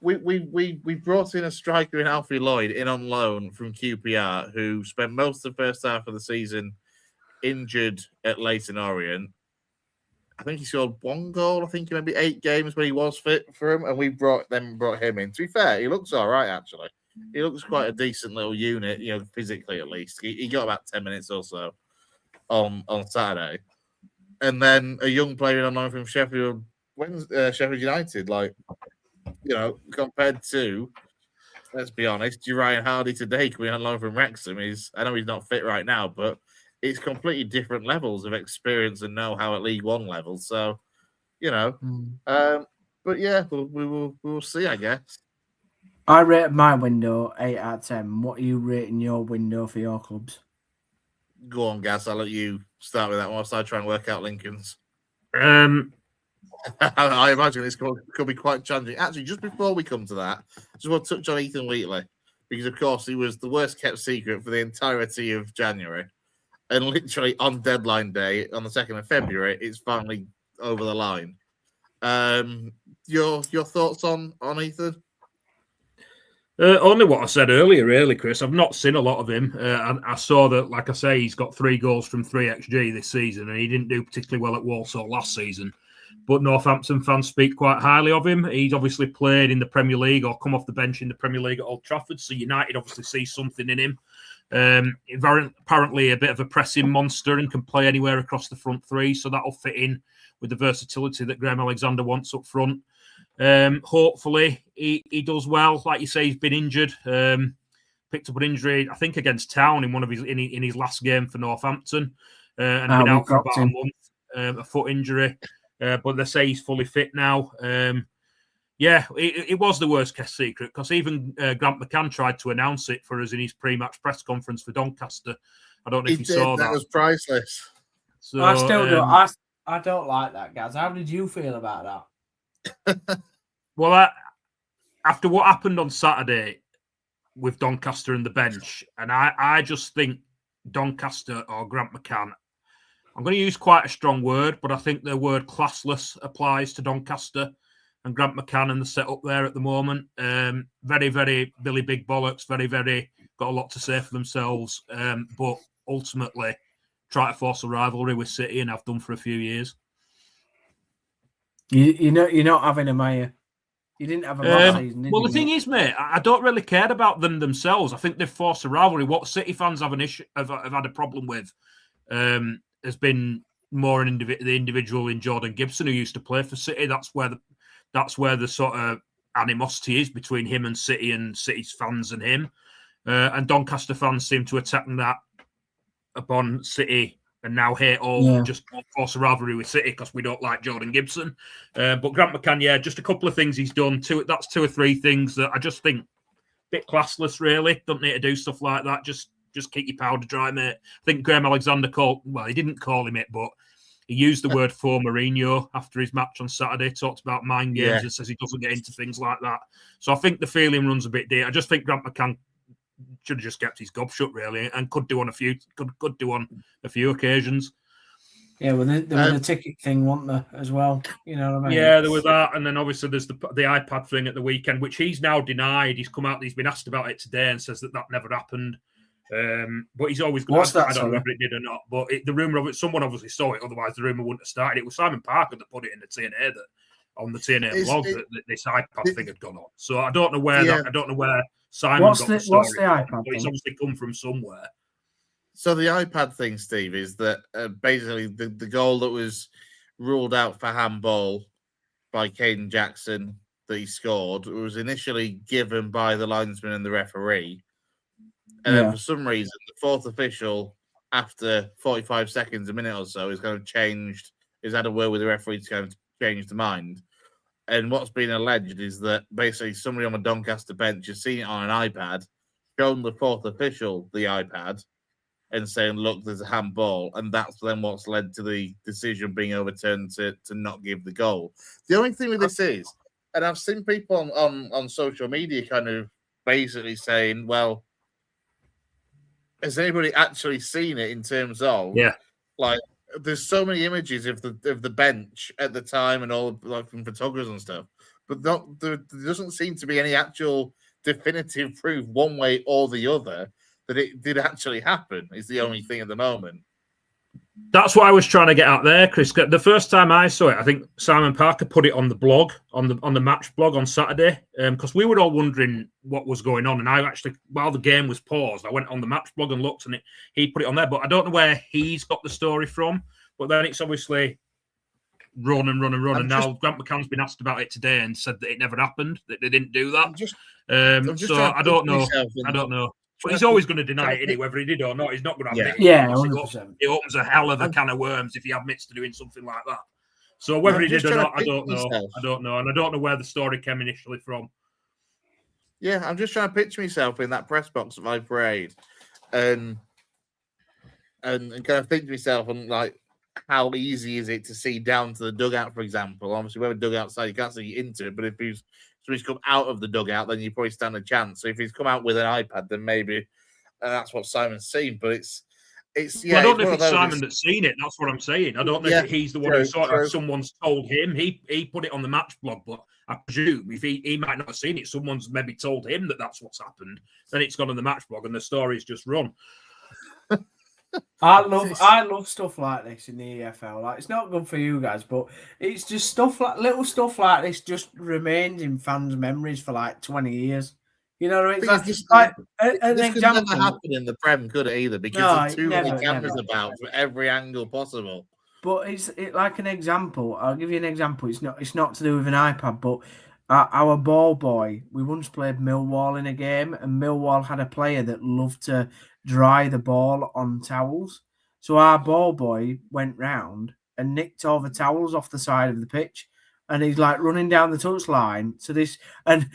we brought in a striker in Alfie Lloyd in on loan from QPR who spent most of the first half of the season injured at Leyton Orient. I think he scored 1 goal. I think maybe 8 games when he was fit for him, and we brought him in. To be fair, he looks all right actually. He looks quite a decent little unit, physically at least. He got about 10 minutes or so on Saturday, and then a young player on loan from Sheffield United, compared to, let's be honest, Uriah Hardy today coming on loan from Wrexham I know he's not fit right now, but it's completely different levels of experience and know-how at League One level. So, but yeah, we will see, I guess. I rate my window 8 out of 10. What are you rating your window for your clubs? Go on, Gas. I'll let you start with that whilst I try and work out Lincoln's. I imagine this could be quite challenging. Actually, just before we come to that, I just want to touch on Ethan Wheatley, because, of course, he was the worst kept secret for the entirety of January. And literally on deadline day, on the 2nd of February, it's finally over the line. Your thoughts on Ethan? Only what I said earlier, really, Chris. I've not seen a lot of him. I saw that, like I say, he's got 3 goals from 3 XG this season, and he didn't do particularly well at Walsall last season. But Northampton fans speak quite highly of him. He's obviously played in the Premier League or come off the bench in the Premier League at Old Trafford, so United obviously see something in him. Apparently a bit of a pressing monster and can play anywhere across the front 3, so that'll fit in with the versatility that Graham Alexander wants up front. Hopefully he does well. Like you say, he's been injured. Picked up an injury, I think, against Town in his last game for Northampton, and been out for about a month. A foot injury, but they say he's fully fit now. It was the worst kept secret, because even Grant McCann tried to announce it for us in his pre-match press conference for Doncaster. I don't know if you saw that. That was priceless. So, I still don't. I don't like that, guys. How did you feel about that? Well, after what happened on Saturday with Doncaster and the bench, and I just think Doncaster or Grant McCann, I'm going to use quite a strong word, but I think the word classless applies to Doncaster and Grant McCann and the setup there at the moment. Very, very Billy Big Bollocks, very, very got a lot to say for themselves, but ultimately try to force a rivalry with City, and have done for a few years. You're not having a Mayor. You didn't have a last season, did you? The thing is, mate, I don't really care about them themselves. I think they've forced a rivalry. What City fans have had a problem with has been more the individual in Jordan Gibson, who used to play for City. That's where the sort of animosity is between him and City, and City's fans and him. And Doncaster fans seem to attack that upon City, and now hate just force a rivalry with City because we don't like Jordan Gibson. But Grant McCann, just a couple of things he's done. That's 2 or 3 things that I just think a bit classless, really. Don't need to do stuff like that. Just keep your powder dry, mate. I think Graham Alexander he didn't call him it, but he used the word for Mourinho after his match on Saturday, talked about mind games and says he doesn't get into things like that. So I think the feeling runs a bit deep. I just think Grant McCann should have just kept his gob shut, really, and could do on a few occasions. Yeah, well, there was a ticket thing, wasn't there, as well? You know what I mean? Yeah, there was that, and then obviously there's the iPad thing at the weekend, which he's now denied. He's come out, he's been asked about it today, and says that never happened. But he's always going to. I don't know whether it did or not, but the rumor of it, someone obviously saw it. Otherwise, the rumor wouldn't have started. It was Simon Parker that put it in the TNA on the TNA blog that this iPad thing had gone on. So I don't know where I don't know where Simon got the story. What's the iPad? But it's obviously come from somewhere. So the iPad thing, Steve, is that basically the goal that was ruled out for handball by Caden Jackson that he scored was initially given by the linesman and the referee. And then for some reason, the 4th official, after 45 seconds, a minute or so, is kind of changed, has had a word with the referee to kind of change the mind. And what's been alleged is that basically somebody on a Doncaster bench has seen it on an iPad, shown the 4th official the iPad, and saying, look, there's a handball. And that's then what's led to the decision being overturned to not give the goal. The only thing with this is, and I've seen people on social media kind of basically saying, well, has anybody actually seen it in terms of there's so many images of the bench at the time and all from photographers and stuff, but there doesn't seem to be any actual definitive proof one way or the other that it did actually happen. Is the only thing at the moment. That's what I was trying to get at there, Chris. The first time I saw it, I think Simon Parker put it on the blog, on the match blog on Saturday, because we were all wondering what was going on. And I actually, while the game was paused, I went on the match blog and looked, and he put it on there. But I don't know where he's got the story from. But then it's obviously run. And now Grant McCann's been asked about it today and said that it never happened, that they didn't do that. So I don't know. I don't know. But he's always going to deny it anyway, whether he did or not. He's not going to admit it. Yeah, 100%. It opens a hell of a can of worms if he admits to doing something like that. So whether he did or not, I don't know. I don't know. And I don't know where the story came initially from. Yeah, I'm just trying to picture myself in that press box at my parade and kind of think to myself, and like, how easy is it to see down to the dugout, for example? Obviously, we have a dugout outside, you can't see into it, but if he's come out of the dugout, then you probably stand a chance. So if he's come out with an iPad, then maybe that's what Simon's seen. But it's yeah. Well, I don't know if it's Simon that's seen it. That's what I'm saying. I don't know if he's the one who saw it. Someone's told him. He put it on the match blog, but I presume if he might not have seen it, someone's maybe told him that that's what's happened. Then it's gone on the match blog, and the story's just run. I love stuff like this in the EFL. Like, it's not good for you guys, but it's just little stuff like this just remains in fans' memories for like 20 years. You know what I mean? This could never happen in the Prem, could it either? Because there's too many cameras about for every angle possible. But it's like an example. I'll give you an example. It's not to do with an iPad, but our ball boy, we once played Millwall in a game, and Millwall had a player that loved to dry the ball on towels. So our ball boy went round and nicked all the towels off the side of the pitch, and he's like running down the touchline. So this and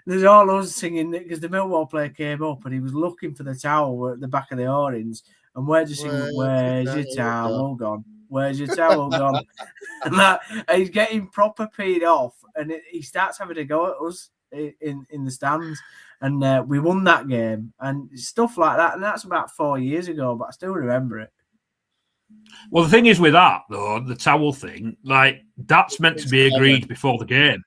there's all us singing because the Millwall player came up and he was looking for the towel at the back of the Orange, and we're just singing, "Where's your towel gone? Where's your towel gone?" And he's getting proper peed off, and he starts having a go at us in the stands. And we won that game and stuff like that. And that's about 4 years ago, but I still remember it. Well, the thing is with that, though, the towel thing, like, that's meant to be agreed before the game.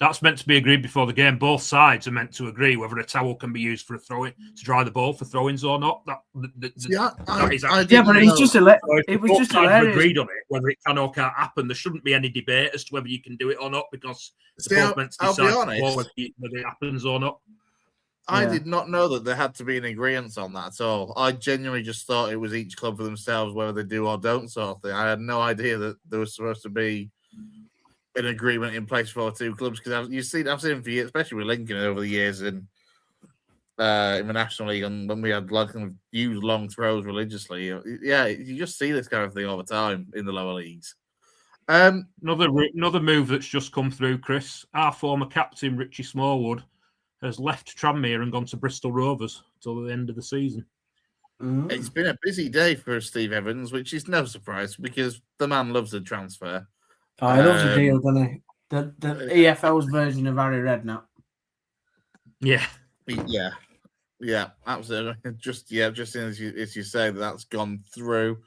That's meant to be agreed before the game. Both sides are meant to agree whether a towel can be used for a throw-in, to dry the ball for throw-ins or not. But it's just it was just hilarious. Agreed on it, whether it can or can't happen. There shouldn't be any debate as to whether you can do it or not, because they're both meant to decide whether it happens or not. I did not know that there had to be an agreement on that at all. I genuinely just thought it was each club for themselves, whether they do or don't sort of thing. I had no idea that there was supposed to be an agreement in place for two clubs, because I've seen for years, especially with Lincoln over the years in the National League, and when we had used long throws religiously. Yeah, you just see this kind of thing all the time in the lower leagues. Another move that's just come through, Chris. Our former captain Richie Smallwood has left Tranmere and gone to Bristol Rovers till the end of the season. It's been a busy day for Steve Evans, which is no surprise because the man loves a transfer. Oh, he loves a deal, doesn't he? The EFL's version of Harry Redknapp. Yeah, absolutely. Just as you say, that's gone through.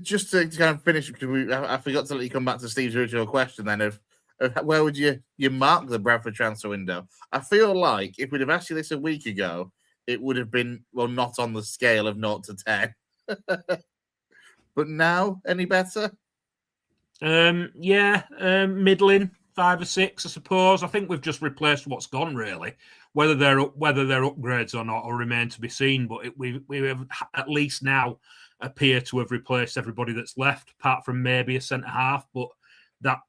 Just to kind of finish, because I forgot to let you come back to Steve's original question then of where would you mark the Bradford transfer window? I feel like if we'd have asked you this a week ago, it would have been, well, not on the scale of 0 to 10. But now, any better? Middling, 5 or 6, I suppose. I think we've just replaced what's gone, really. Whether they're upgrades or not will remain to be seen. But we have at least now appear to have replaced everybody that's left, apart from maybe a centre half. But that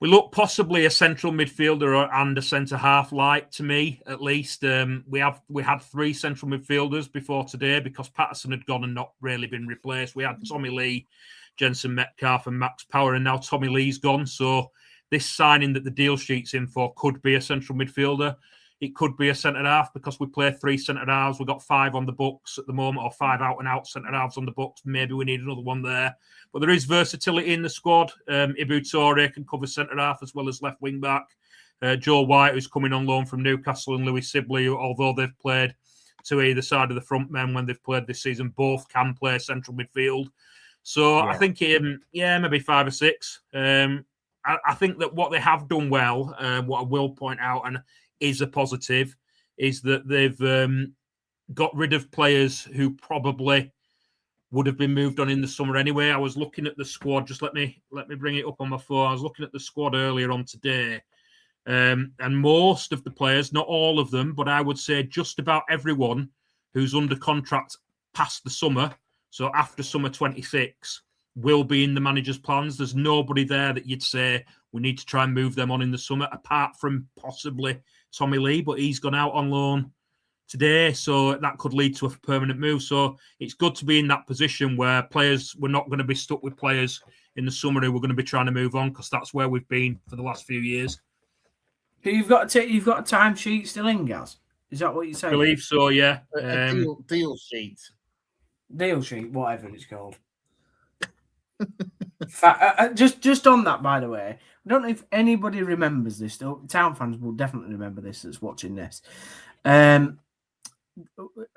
we look possibly a central midfielder and a centre half light to me, at least. We had 3 central midfielders before today because Patterson had gone and not really been replaced. We had Tommy Lee, Jensen Metcalf and Max Power, and now Tommy Lee's gone. So this signing that the deal sheet's in for could be a central midfielder. It could be a centre-half because we play 3 centre-halves. We've got 5 on the books at the moment, or 5 out-and-out centre-halves on the books. Maybe we need another one there. But there is versatility in the squad. Ibu Toure can cover centre-half as well as left wing-back. Joe White, who's coming on loan from Newcastle, and Louis Sibley, who, although they've played to either side of the front men when they've played this season, both can play central midfield. So I think, maybe 5 or 6. I think that what they have done well, what I will point out, and is a positive, is that they've got rid of players who probably would have been moved on in the summer anyway. I was looking at the squad. Just let me bring it up on my phone. I was looking at the squad earlier on today, and most of the players, not all of them, but I would say just about everyone who's under contract past the summer, so after summer 26, will be in the manager's plans. There's nobody there that you'd say we need to try and move them on in the summer, apart from possibly Tommy Lee, but he's gone out on loan today, so that could lead to a permanent move. So it's good to be in that position where we're not going to be stuck with players in the summer who we're going to be trying to move on, because that's where we've been for the last few years. So you've got a timesheet still in, Gaz? Is that what you're saying? I believe so, yeah. A deal sheet. Deal sheet, whatever it's called. Just on that, by the way, I don't know if anybody remembers this. Town fans will definitely remember this that's watching this. A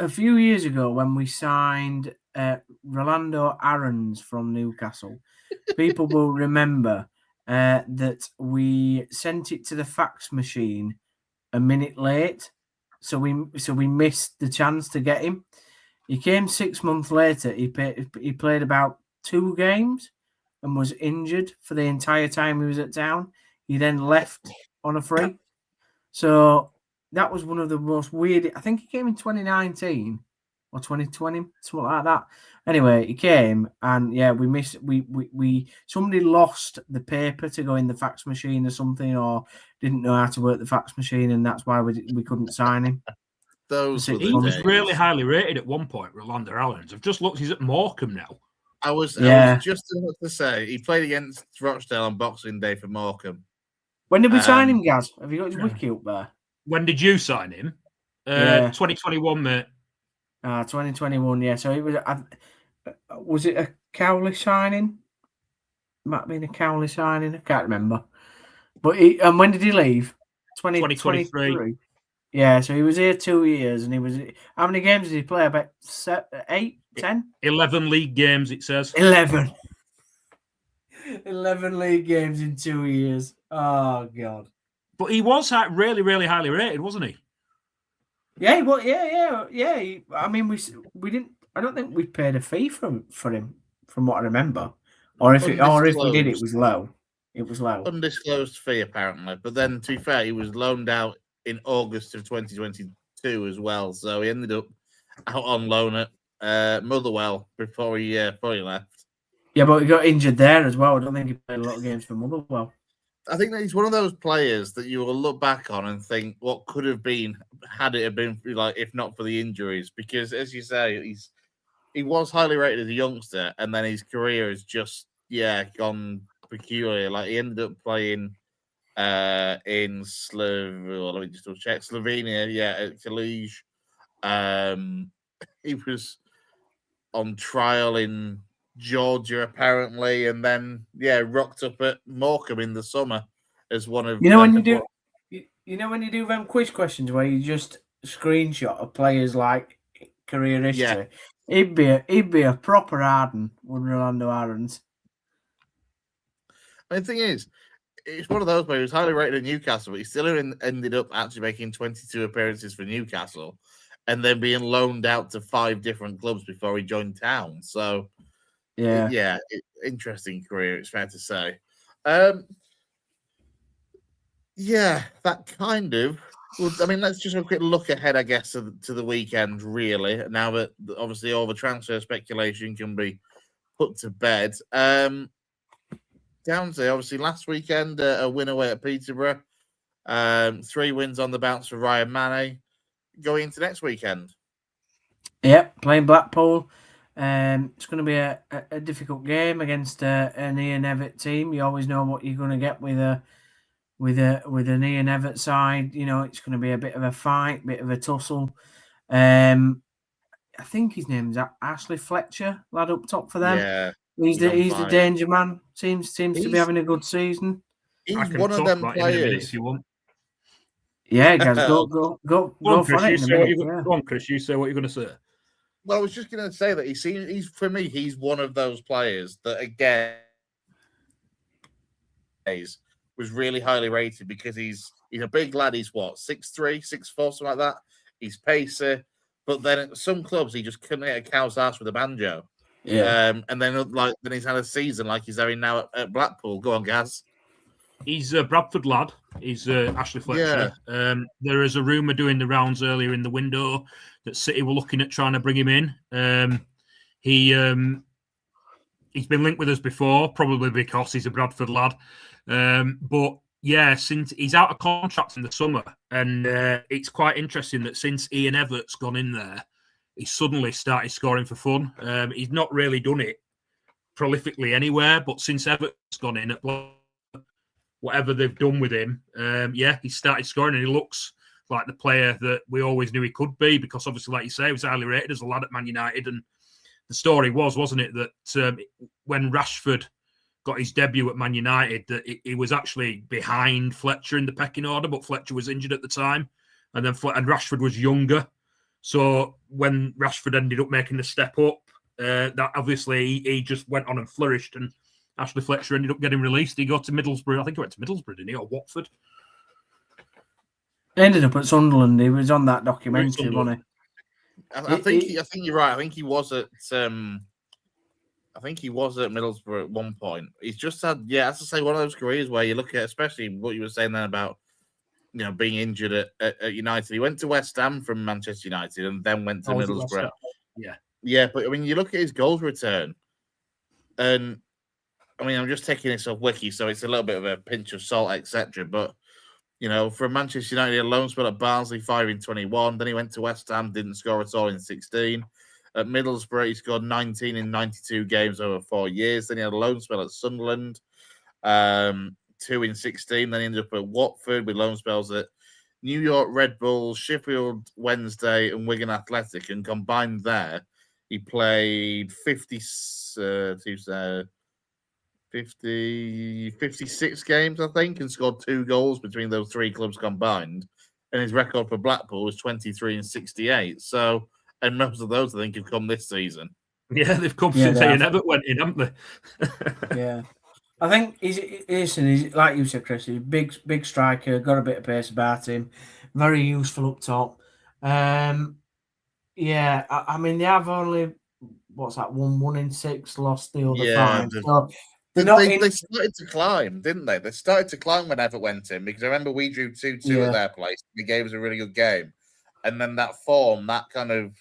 few years ago, when we signed Rolando Aarons from Newcastle, people will remember that we sent it to the fax machine a minute late, so we missed the chance to get him. He came 6 months later. He played about 2 games and was injured for the entire time he was at Town. He then left on a free. So that was one of the most weird. I think he came in 2019 or 2020, something like that. Anyway, he came and we missed. We somebody lost the paper to go in the fax machine or something, or didn't know how to work the fax machine, and that's why we couldn't sign him. He was really highly rated at one point, Rolando Aarons. I've just looked. He's at Morecambe now. I was just about to say he played against Rochdale on Boxing Day for Morecambe. When did we sign him, Gaz? Have you got his wiki up there? When did you sign him? 2021, mate. 2021, yeah. So it was it a Cowley signing? Might have been a Cowley signing. I can't remember. But when did he leave? 2023. Yeah, so he was here 2 years, and he was. How many games did he play? About 8, 10? 11 league games, it says. 11. 11 league games in 2 years. Oh God! But he was really, really highly rated, wasn't he? Yeah, well, yeah. I mean, we didn't. I don't think we paid a fee for him, from what I remember. Or if we did, it was low. It was low. Undisclosed fee, apparently. But then, to be fair, he was loaned out in August of 2022 as well. So he ended up out on loan at Motherwell before he left. Yeah, but he got injured there as well. I don't think he played a lot of games for Motherwell. I think that he's one of those players that you will look back on and think what could have been had it have been like if not for the injuries. Because as you say, he was highly rated as a youngster, and then his career has just gone peculiar. Like he ended up playing in Slovenia, at Kalij. He was on trial in Georgia apparently, and then rocked up at Morecambe in the summer as one of when you do them quiz questions where you just screenshot a player's like career history. He'd be a proper Arden, would Rolando Aarons. The thing is, it's one of those players highly rated at Newcastle, but he still ended up actually making 22 appearances for Newcastle and then being loaned out to 5 different clubs before he joined Town. So interesting career, it's fair to say. That kind of. Well, I mean, let's just have a quick look ahead, I guess, to the weekend, really. Now that obviously all the transfer speculation can be put to bed. Downsy, obviously, last weekend, a win away at Peterborough. 3 wins on the bounce for Ryan Mane. Going into next weekend. Yep, playing Blackpool. It's going to be a difficult game against an Ian Evatt team. You always know what you're going to get with an Ian Evatt side. You know, it's going to be a bit of a fight, bit of a tussle. I think his name's Ashley Fletcher, lad up top for them. Yeah, he's the danger man. Seems to be having a good season. He's one of them players. If you want. Yeah, guys, go on, for Chris, it. Go on, Chris. You say what you're going to say. Well, I was just going to say that he's one of those players that again was really highly rated because he's a big lad. He's 6'3", 6'4", something like that. He's pacer, but then at some clubs he just couldn't hit a cow's ass with a banjo. Yeah. And then then he's had a season like he's having now at Blackpool. Go on, Gaz. He's a Bradford lad. He's Ashley Fletcher. There is a rumour doing the rounds earlier in the window that City were looking at trying to bring him in. He's been linked with us before, probably because he's a Bradford lad. But yeah, since he's out of contract in the summer, and it's quite interesting that since Ian Everett's gone in there, he suddenly started scoring for fun. He's not really done it prolifically anywhere, but since Everett's gone in at whatever they've done with him, he started scoring, and he looks like the player that we always knew he could be, because obviously, like you say, he was highly rated as a lad at Man United. And the story wasn't it, that when Rashford got his debut at Man United, that he was actually behind Fletcher in the pecking order, but Fletcher was injured at the time, and Rashford was younger. So when Rashford ended up making the step up, that obviously he just went on and flourished, and Ashley Fletcher ended up getting released. He got to Middlesbrough. I think he went to Middlesbrough, didn't he, or Watford? He ended up at Sunderland. He was on that documentary, wasn't he? I think you're right. I think he was at Middlesbrough at one point. He's just had, as I say, one of those careers where you look at, especially what you were saying then about, being injured at United. He went to West Ham from Manchester United and then went to Middlesbrough. Yeah, but I mean, you look at his goals return, and I mean, I'm just taking this off Wiki, so it's a little bit of a pinch of salt, etc. But from Manchester United, he had a loan spell at Barnsley, 5 in 21. Then he went to West Ham, didn't score at all in 16. At Middlesbrough, he scored 19 in 92 games over 4 years. Then he had a loan spell at Sunderland, 2 in 16. Then he ended up at Watford with loan spells at New York Red Bulls, Sheffield Wednesday, and Wigan Athletic. And combined there, he played 56 games, I think, and scored 2 goals between those 3 clubs combined. And his record for Blackpool was 23 and 68. So, and most of those, I think, have come this season. Yeah, they've come since Ian Everett went in, haven't they? Yeah. I think he's like you said, Chris, he's a big striker, got a bit of pace about him, very useful up top. I mean, they have only, won 1 in 6, lost the other 5. So they started to climb, didn't they? They started to climb when Everett went in, because I remember we drew 2-2 at their place. They gave us a really good game. And then that form, that kind of,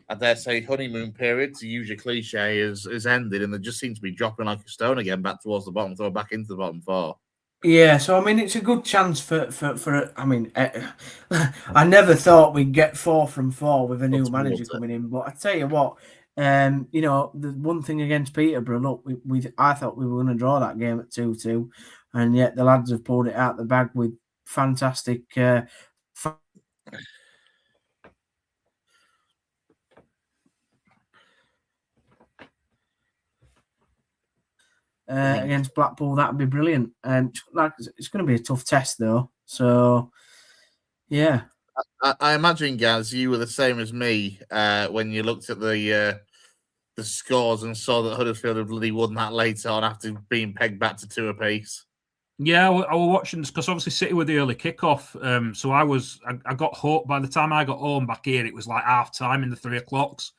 I dare say, honeymoon period, to use your cliche, is ended, and they just seem to be dropping like a stone again back towards the bottom, so back into the bottom 4. Yeah, so I mean, it's a good chance for I mean, I never thought we'd get 4 from 4 with a new manager coming in, but I tell you what, the one thing against Peterborough, look, I thought we were going to draw that game at 2-2, and yet the lads have pulled it out the bag with fantastic. Against Blackpool, that'd be brilliant. It's going to be a tough test, though. So, yeah. I imagine, Gaz, you were the same as me when you looked at the scores and saw that Huddersfield had bloody won that late on after being pegged back to 2 apiece. Yeah, I was watching this because obviously City were the early kickoff. So I got home. By the time I got home back here, it was like half time in the 3 o'clocks.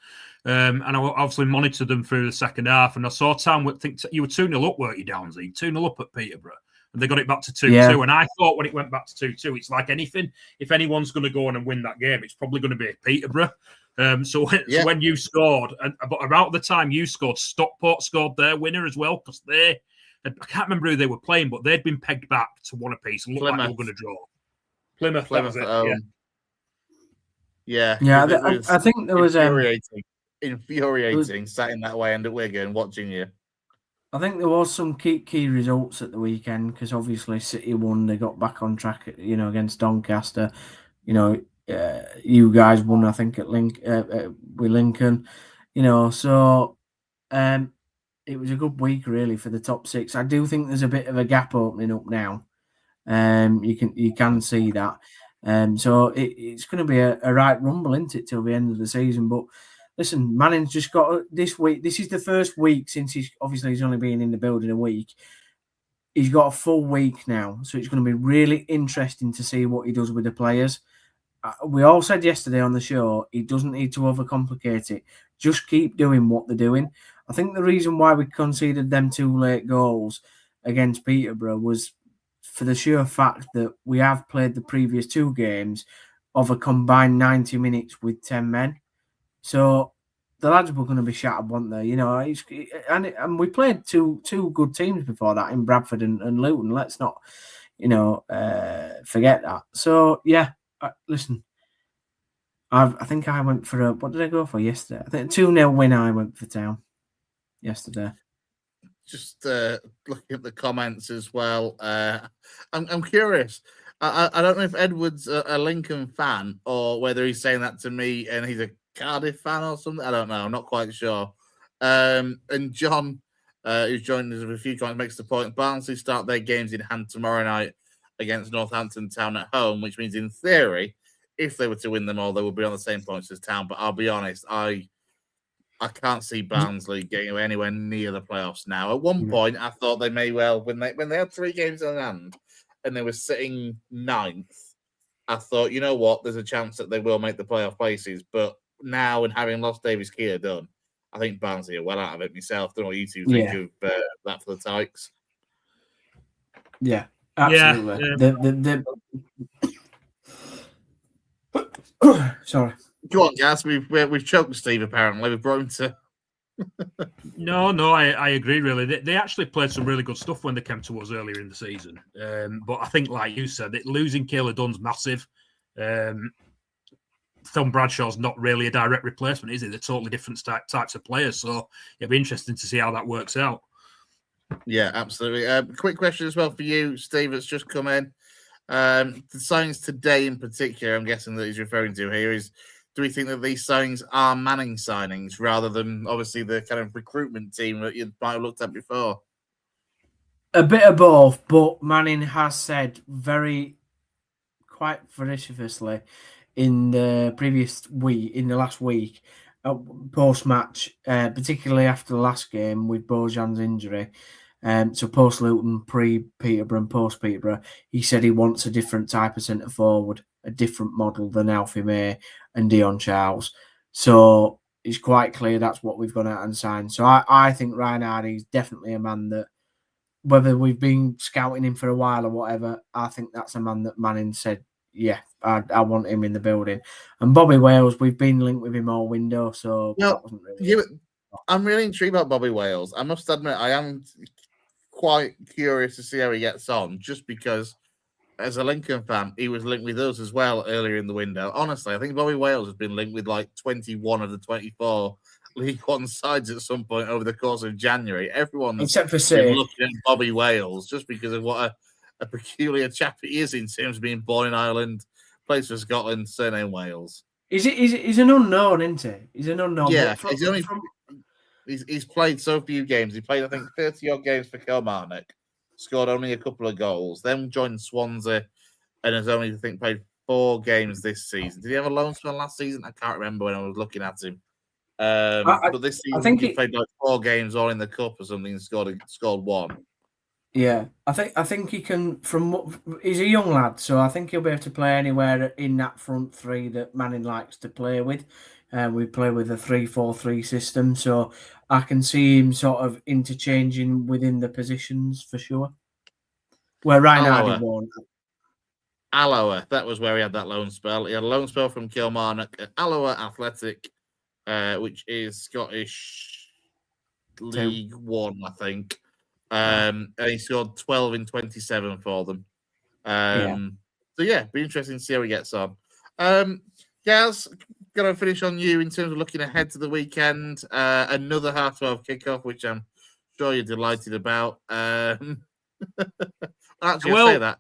And I obviously monitored them through the second half. And I saw Town, think you were 2-0 up, weren't you, Downsy? 2-0 up at Peterborough. And they got it back to 2-2. Yeah. And I thought when it went back to 2-2, it's like anything. If anyone's going to go on and win that game, it's probably going to be Peterborough. So when you scored, but around the time you scored, Stockport scored their winner as well, because I can't remember who they were playing, but they'd been pegged back to 1 apiece and looked like they were going to draw. Plymouth was it, yeah. I think there was infuriating sat in that way and at Wigan watching you. I think there was some key results at the weekend, because obviously City won. They got back on track, against Doncaster. You guys won, I think, at with Lincoln. So it was a good week really for the top 6. I do think there's a bit of a gap opening up now. You can see that. So it's going to be a right rumble, isn't it, till the end of the season? But listen, Manning's just got this week. This is the first week since he's only been in the building a week. He's got a full week now, so it's going to be really interesting to see what he does with the players. We all said yesterday on the show, he doesn't need to overcomplicate it. Just keep doing what they're doing. I think the reason why we conceded them 2 late goals against Peterborough was for the sheer fact that we have played the previous 2 games of a combined 90 minutes with 10 men. So the lads were going to be shattered, weren't they? You know, and we played two good teams before that in Bradford and Luton. Let's not, forget that. So yeah, listen, I think I went for what did I go for yesterday? I think 2-0 win. I went for Town yesterday. Just looking at the comments as well. I'm curious. I don't know if Edward's a Lincoln fan or whether he's saying that to me and he's a Cardiff fan or something. I don't know. I'm not quite sure. And John, who's joined us with a few comments, makes the point Barnsley start their games in hand tomorrow night against Northampton Town at home, which means in theory, if they were to win them all, they would be on the same points as Town. But I'll be honest, I can't see Barnsley getting anywhere near the playoffs now. At one point, I thought they may well, when they had 3 games in hand and they were sitting 9th, I thought, you know what, there's a chance that they will make the playoff places. But now, and having lost Davis Keir done, I think Barnsley are well out of it myself. Don't know what you two think of that for the Tykes. Yeah, absolutely. Yeah. Sorry. Go on, Gaz. We've choked Steve, apparently. We've brought him to... No, I agree, really. They actually played some really good stuff when they came to us earlier in the season. But I think, like you said, losing Kayla Dunn's massive. Tom Bradshaw's not really a direct replacement, is it? They're totally different types of players. So it'll be interesting to see how that works out. Yeah, absolutely. Quick question as well for you, Steve, that's just come in. The signings today in particular, I'm guessing that he's referring to here, is do we think that these signings are Manning signings rather than obviously the kind of recruitment team that you might have looked at before? A bit of both, but Manning has said quite voraciously in the last week, post-match, particularly after the last game with Bojan's injury, so post-Luton, pre-Peterborough and post-Peterborough, he said he wants a different type of centre-forward, a different model than Alfie May and Dion Charles. So it's quite clear that's what we've gone out and signed. So I think Ryan Hardy's definitely a man that, whether we've been scouting him for a while or whatever, I think that's a man that Manning said, yeah, I want him in the building. And Bobby Wales, we've been linked with him all window, so that wasn't really... I'm really intrigued about Bobby Wales. I must admit, I am quite curious to see how he gets on, just because as a Lincoln fan, he was linked with us as well earlier in the window. Honestly, I think Bobby Wales has been linked with like 21 of the 24 League One sides at some point over the course of January. Everyone's except for City looking at Bobby Wales just because of what a peculiar chap he is in terms of being born in Ireland, plays for Scotland, surname Wales. He's an unknown, isn't he? He's an unknown. Yeah, he's played so few games. He played, I think, 30-odd games for Kilmarnock, scored only a couple of goals, then joined Swansea, and has only, I think, played 4 games this season. Did he have a loan spell last season? I can't remember when I was looking at him. But this season, I think he played like 4 games all in the cup or something and scored 1. Yeah, I think he can. He's a young lad, so I think he'll be able to play anywhere in that front 3 that Manning likes to play with. We play with a 3-4-3 system, so I can see him sort of interchanging within the positions for sure. Where Ryan Hardy won't. Alloa, that was where he had that loan spell. He had a loan spell from Kilmarnock at Alloa Athletic, which is Scottish League 1, I think. And he scored 12 in 27 for them. So yeah, be interesting to see how he gets on. Gaz, going to finish on you in terms of looking ahead to the weekend. Another 12:30 kickoff, which I'm sure you're delighted about. Actually, I'll say that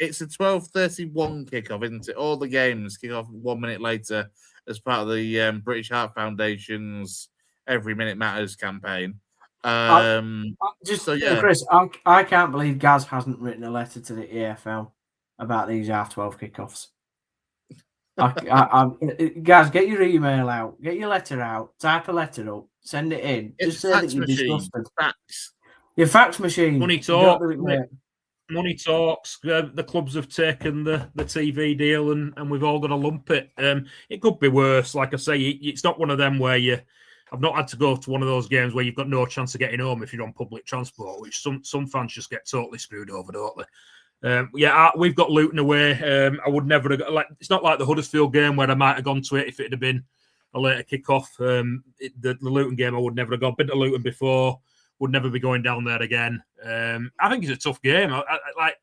it's a 12:31 kickoff, isn't it? All the games kick off 1 minute later as part of the British Heart Foundation's Every Minute Matters campaign. Chris, I can't believe Gaz hasn't written a letter to the EFL about these 12:30 kickoffs. Gaz, get your email out, get your letter out, type a letter up, send it in. It's just say that you're disgusted. Fax. Your fax machine. Money talks. Money talks. The clubs have taken the TV deal, and we've all got to lump it. It could be worse. Like I say, it's not one of them where you I've not had to go to one of those games where you've got no chance of getting home if you're on public transport, which some fans just get totally screwed over, don't they? We've got Luton away. I would never have it's not like the Huddersfield game where I might have gone to it if it had been a later kickoff. The Luton game I would never have gone. Been to Luton before, would never be going down there again. I think it's a tough game. I like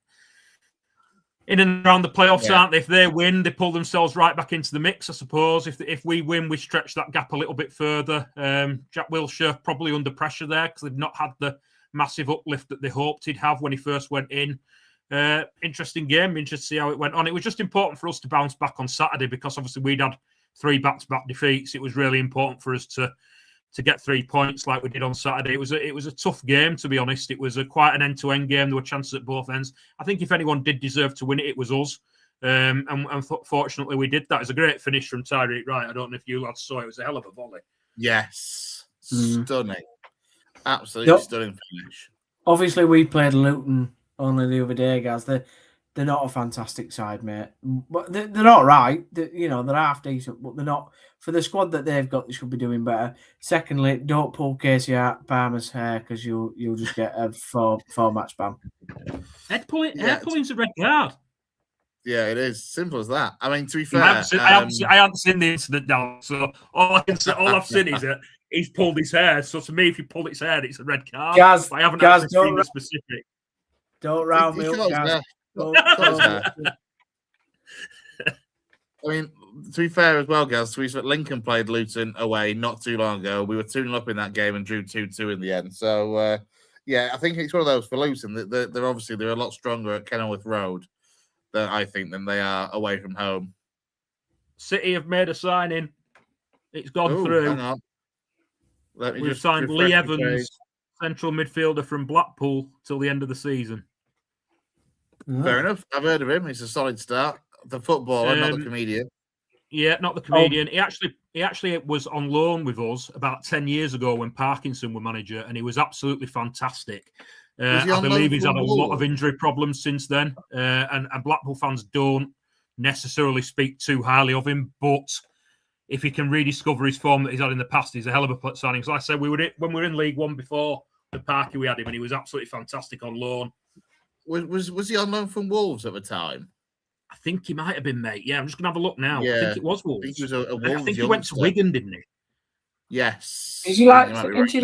in and around the playoffs, aren't they? If they win, they pull themselves right back into the mix, I suppose. If we win, we stretch that gap a little bit further. Jack Wilshere probably under pressure there because they've not had the massive uplift that they hoped he'd have when he first went in. Interesting game. Interested to see how it went on. It was just important for us to bounce back on Saturday because obviously we'd had 3 back-to-back defeats. It was really important for us to get 3 points like we did on Saturday. It was a tough game, to be honest. It was quite an end-to-end game. There were chances at both ends. I think if anyone did deserve to win it, it was us. And fortunately, we did that. It was a great finish from Tyreek Wright. I don't know if you lads saw it. It was a hell of a volley. Yes. Stunning. Absolutely stunning finish. Obviously, we played Luton only the other day, guys. They're not a fantastic side, mate. But they're all right. They're half decent, but they're not. For the squad that they've got, they should be doing better. Secondly, don't pull Casey Palmer's hair because you'll just get a 4-match ban. Hair pulling's a red card. Yeah, it is. Simple as that. I mean, to be fair, I haven't seen the incident down, so all I've seen is that he's pulled his hair. So to me, if you pull his hair, it's a red card. Guys, I haven't actually seen the specific. Don't round me up, guys. I mean, to be fair as well, guys, Lincoln played Luton away not too long ago. We were 2-0 up in that game and drew 2-2 in the end. So, I think it's one of those for Luton. They're a lot stronger at Kenilworth Road than they are away from home. City have made a signing. It's gone through. Hang on. We've signed Lee Evans, central midfielder from Blackpool, till the end of the season. Fair enough. I've heard of him. It's a solid start. The footballer, not the comedian. Yeah, not the comedian. He actually was on loan with us about 10 years ago when Parkinson were manager, and he was absolutely fantastic. I believe he's had a lot of injury problems since then, and Blackpool fans don't necessarily speak too highly of him. But if he can rediscover his form that he's had in the past, he's a hell of a signing. So like I said, when we were in League One before the Parky, we had him, and he was absolutely fantastic on loan. Was he on loan from Wolves at the time? I think he might have been, mate. Yeah, I'm just going to have a look now. Yeah. I think it was Wolves. I think he was a Wolves. I think he went to Wigan, didn't he? Yes. Is he like 30,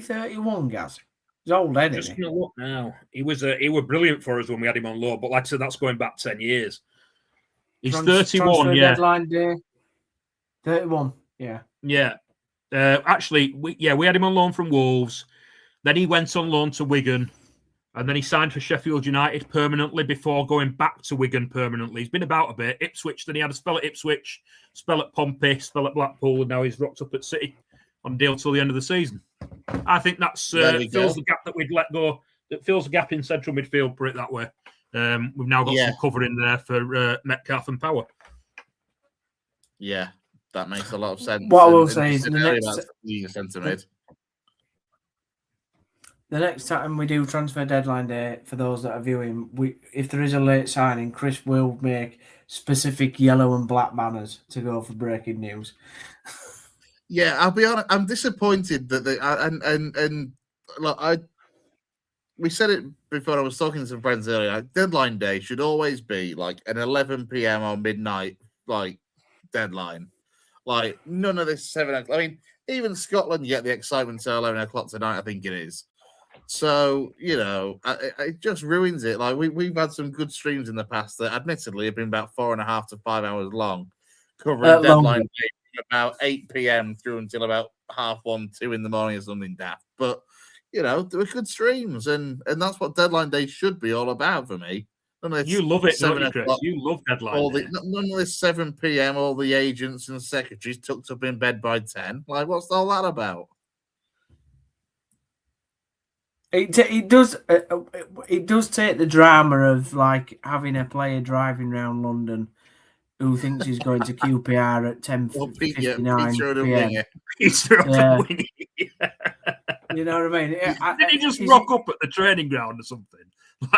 31, Gaz? He's old, isn't he? Just going to look now. He was brilliant for us when we had him on loan, but like I said, that's going back 10 years. He's 31, yeah. Deadline day. 31, yeah. Yeah. Actually, we had him on loan from Wolves. Then he went on loan to Wigan. And then he signed for Sheffield United permanently before going back to Wigan permanently. He's been about a bit. Ipswich, then he had a spell at Ipswich, spell at Pompey, spell at Blackpool, and now he's rocked up at City on deal till the end of the season. I think that's fills the gap that we'd let go. It fills the gap in central midfield, put it that way. We've now got some cover in there for Metcalf and Power. Yeah, that makes a lot of sense. What I will say is the next time we do transfer deadline day, for those that are viewing, if there is a late signing, Chris will make specific yellow and black banners to go for breaking news. Yeah, I'll be honest. I'm disappointed that we said it before. I was talking to some friends earlier. Deadline day should always be like an 11 p.m. or midnight deadline. Like none of this 7 o'clock. I mean, even Scotland get the excitement till 11 o'clock tonight. I think it is. So, it just ruins it. Like we've had some good streams in the past that admittedly have been about 4.5 to 5 hours long, covering deadline day from about 8 p.m. through until about 1:30, 2 in the morning or something daft. But, there were good streams and that's what deadline day should be all about for me. You love it, don't you, Chris? You love deadline day. None of this 7 p.m., all the agents and secretaries tucked up in bed by 10. Like, what's all that about? It does take the drama of like having a player driving around London who thinks he's going to QPR at 10:59 p.m. You know what I mean? Did he just rock up at the training ground or something?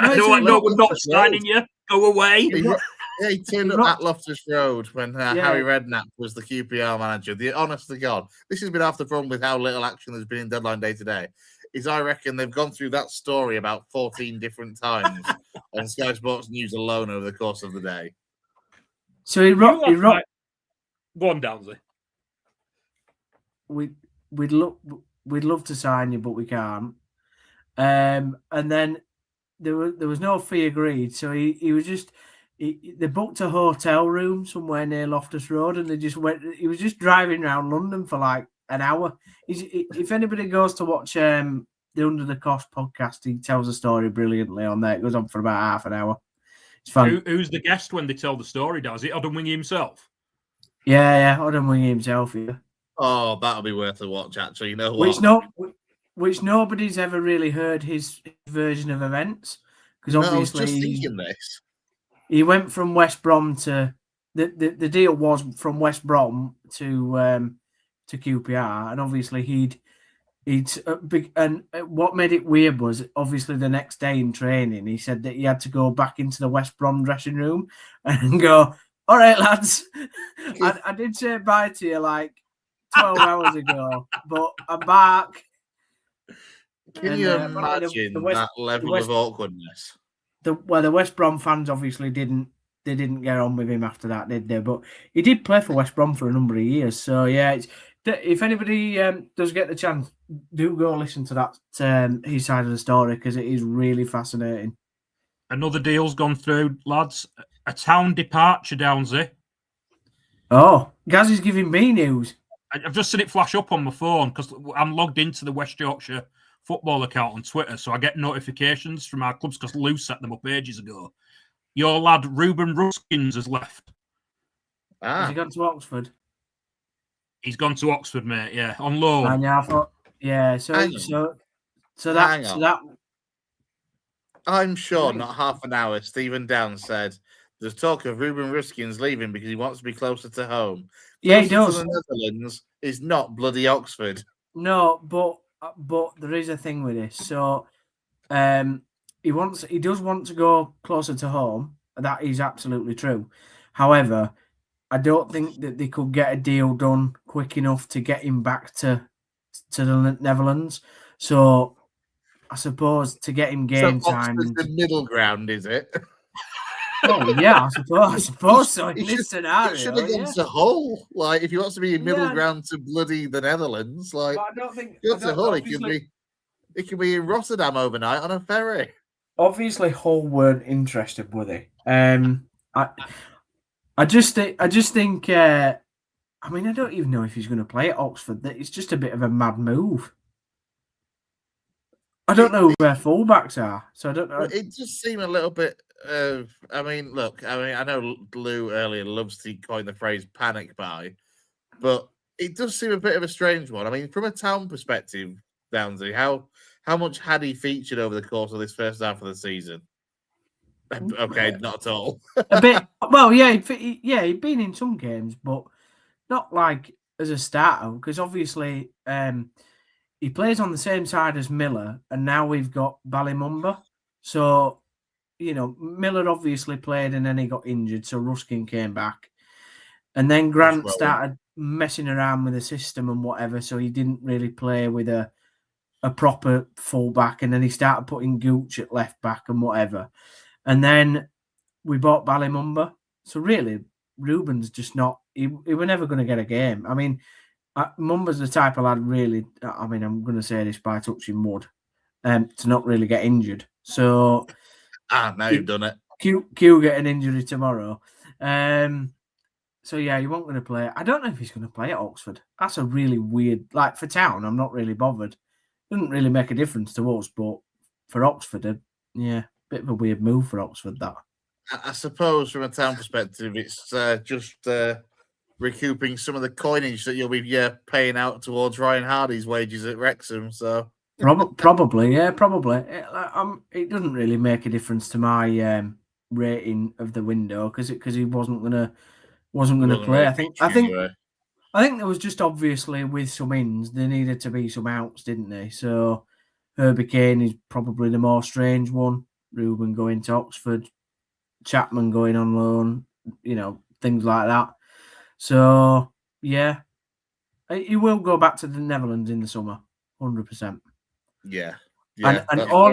No, we're not signing you. Go away. He turned up at Loftus Road when Harry Redknapp was the QPR manager. The honest to God, this has been half the problem with how little action there's been in deadline day today. Is I reckon they've gone through that story about 14 different times on Sky Sports News alone over the course of the day. So he rocked. Go on, Downsy. We'd love to sign you, but we can't. And then there was no fee agreed, so he was just. They booked a hotel room somewhere near Loftus Road, and they just went. He was just driving around London for like an hour. If anybody goes to watch the Under the Cost podcast, he tells a story brilliantly on there. It goes on for about half an hour. It's fun. Who's the guest when they tell the story? Does it Odom Wingy himself? Yeah, Odom Wingy himself. Yeah. Oh, that'll be worth a watch. Actually, you know what? Which nobody's ever really heard his version of events, because obviously I was just thinking this. He went from West Brom to the deal was from West Brom to QPR, and obviously he'd and what made it weird was obviously the next day in training he said that he had to go back into the West Brom dressing room and go, "All right, lads, I did say bye to you like 12 hours ago, but I'm back." Can you imagine that level of awkwardness? The West Brom fans obviously didn't get on with him after that, did they? But he did play for West Brom for a number of years. So yeah, if anybody does get the chance, do go listen to that his side of the story, because it is really fascinating. Another deal's gone through, lads. A town departure, Downsy. Oh, Gaz is giving me news. I've just seen it flash up on my phone because I'm logged into the West Yorkshire football account on Twitter, so I get notifications from our clubs because Lou set them up ages ago. Your lad Ruben Ruskins has left. Has he gone to Oxford? He's gone to Oxford, mate. Yeah, on loan. I thought, yeah. So that. I'm sure not half an hour. Stephen Downs said there's talk of Ruben Ruskins leaving because he wants to be closer to home. Yeah, he does. The Netherlands is not bloody Oxford. No, but there is a thing with this. So, he does want to go closer to home. That is absolutely true. However, I don't think that they could get a deal done quick enough to get him back to the Netherlands. So, I suppose to get him game time. Oxford's the middle ground, is it? Oh yeah, I suppose so. In this scenario, it should have gone to Hull. Like, if he wants to be in middle ground to bloody the Netherlands, like, I don't think to Hull. It could be in Rotterdam overnight on a ferry. Obviously, Hull weren't interested, were they? I just think. I mean, I don't even know if he's going to play at Oxford. It's just a bit of a mad move. I don't know who their fullbacks are, so I don't know. It just seemed a little bit. I mean, I know Lou earlier loves to coin the phrase "panic buy," but it does seem a bit of a strange one. I mean, from a town perspective, Downsy, how much had he featured over the course of this first half of the season? Okay, not at all. A bit. Well, yeah, he'd been in some games, but not like as a starter, because obviously he plays on the same side as Miller, and now we've got Ballymumba. So, you know, Miller obviously played and then he got injured, so Ruskin came back. And then Grant started messing around with the system and whatever, so he didn't really play with a proper fullback, and then he started putting Gooch at left back and whatever. And then we bought Ballymumba. So really, Ruben's just not... He were never going to get a game. I mean, Mumba's the type of lad really... I mean, I'm going to say this by touching wood, to not really get injured. So... now you've done it. Q get an injury tomorrow. So yeah, he won't going to play. I don't know if he's going to play at Oxford. That's a really weird... Like, for town, I'm not really bothered. Doesn't really make a difference to us, but for Oxford, yeah, bit of a weird move for Oxford, that. I suppose from a town perspective, it's just recouping some of the coinage that you'll be paying out towards Ryan Hardy's wages at Wrexham. So probably. It doesn't really make a difference to my rating of the window because he wasn't gonna play. I think there was just obviously with some ins there needed to be some outs, didn't they? So Herbie Kane is probably the more strange one. Ruben going to Oxford, Chapman going on loan, things like that. So, yeah, he will go back to the Netherlands in the summer, 100%. Yeah. And all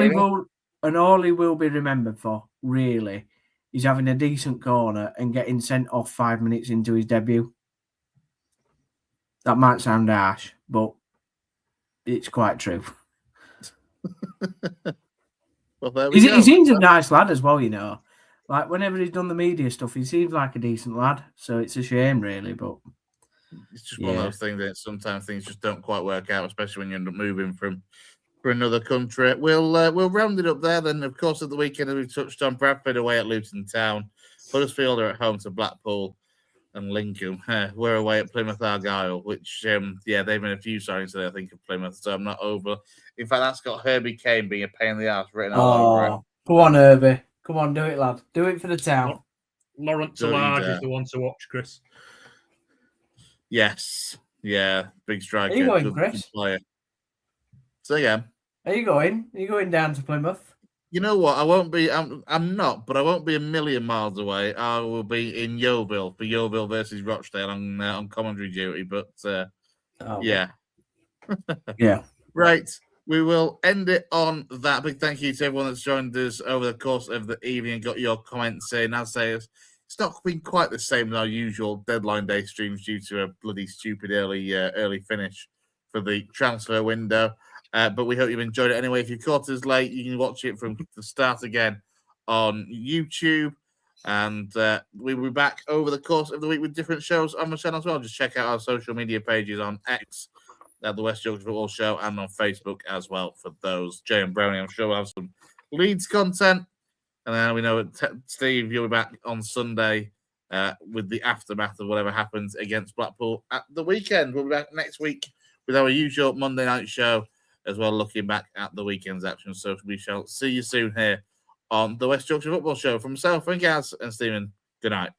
he will be remembered for, really, is having a decent corner and getting sent off 5 minutes into his debut. That might sound harsh, but it's quite true. Well, there we He go. seems a nice lad as well, Like, whenever he's done the media stuff, he seems like a decent lad. So it's a shame, really, but... It's just one of those things that sometimes things just don't quite work out, especially when you end up moving for another country. We'll round it up there then. Of course, at the weekend, as we touched on, Bradford away at Luton Town, Huddersfield are at home to Blackpool, and Lincoln. We're away at Plymouth Argyle, which they've made a few signings today, I think, of Plymouth. So I'm not over. In fact, that's got Herbie Kane being a pain in the ass written all over it. Come on, Herbie. Come on, do it, lad. Do it for the town. Lawrence Don't you Alage dare. is the one to watch, Chris. Yes, yeah, big striker, Are you going, good Chris? player. So yeah. Are you going? Are you going down to Plymouth? You know what? I won't be. I'm not, but I won't be a million miles away. I will be in Yeovil for Yeovil versus Rochdale on commentary duty. But yeah, Yeah. Right. We will end it on that. Big thank you to everyone that's joined us over the course of the evening and got your comments in. I'll say it's not been quite the same as our usual deadline day streams due to a bloody stupid early finish for the transfer window. But we hope you've enjoyed it anyway. If you caught us late, you can watch it from the start again on YouTube. And we'll be back over the course of the week with different shows on the channel as well. Just check out our social media pages on X, at the West Yorkshire Football Show, and on Facebook as well for those. Jay and Brownie, I'm sure we'll have some Leeds content. And then we know Steve, you'll be back on Sunday with the aftermath of whatever happens against Blackpool at the weekend. We'll be back next week with our usual Monday night show as well, looking back at the weekend's action. So we shall see you soon here on the West Yorkshire Football Show. From myself and Gaz and Stephen, good night.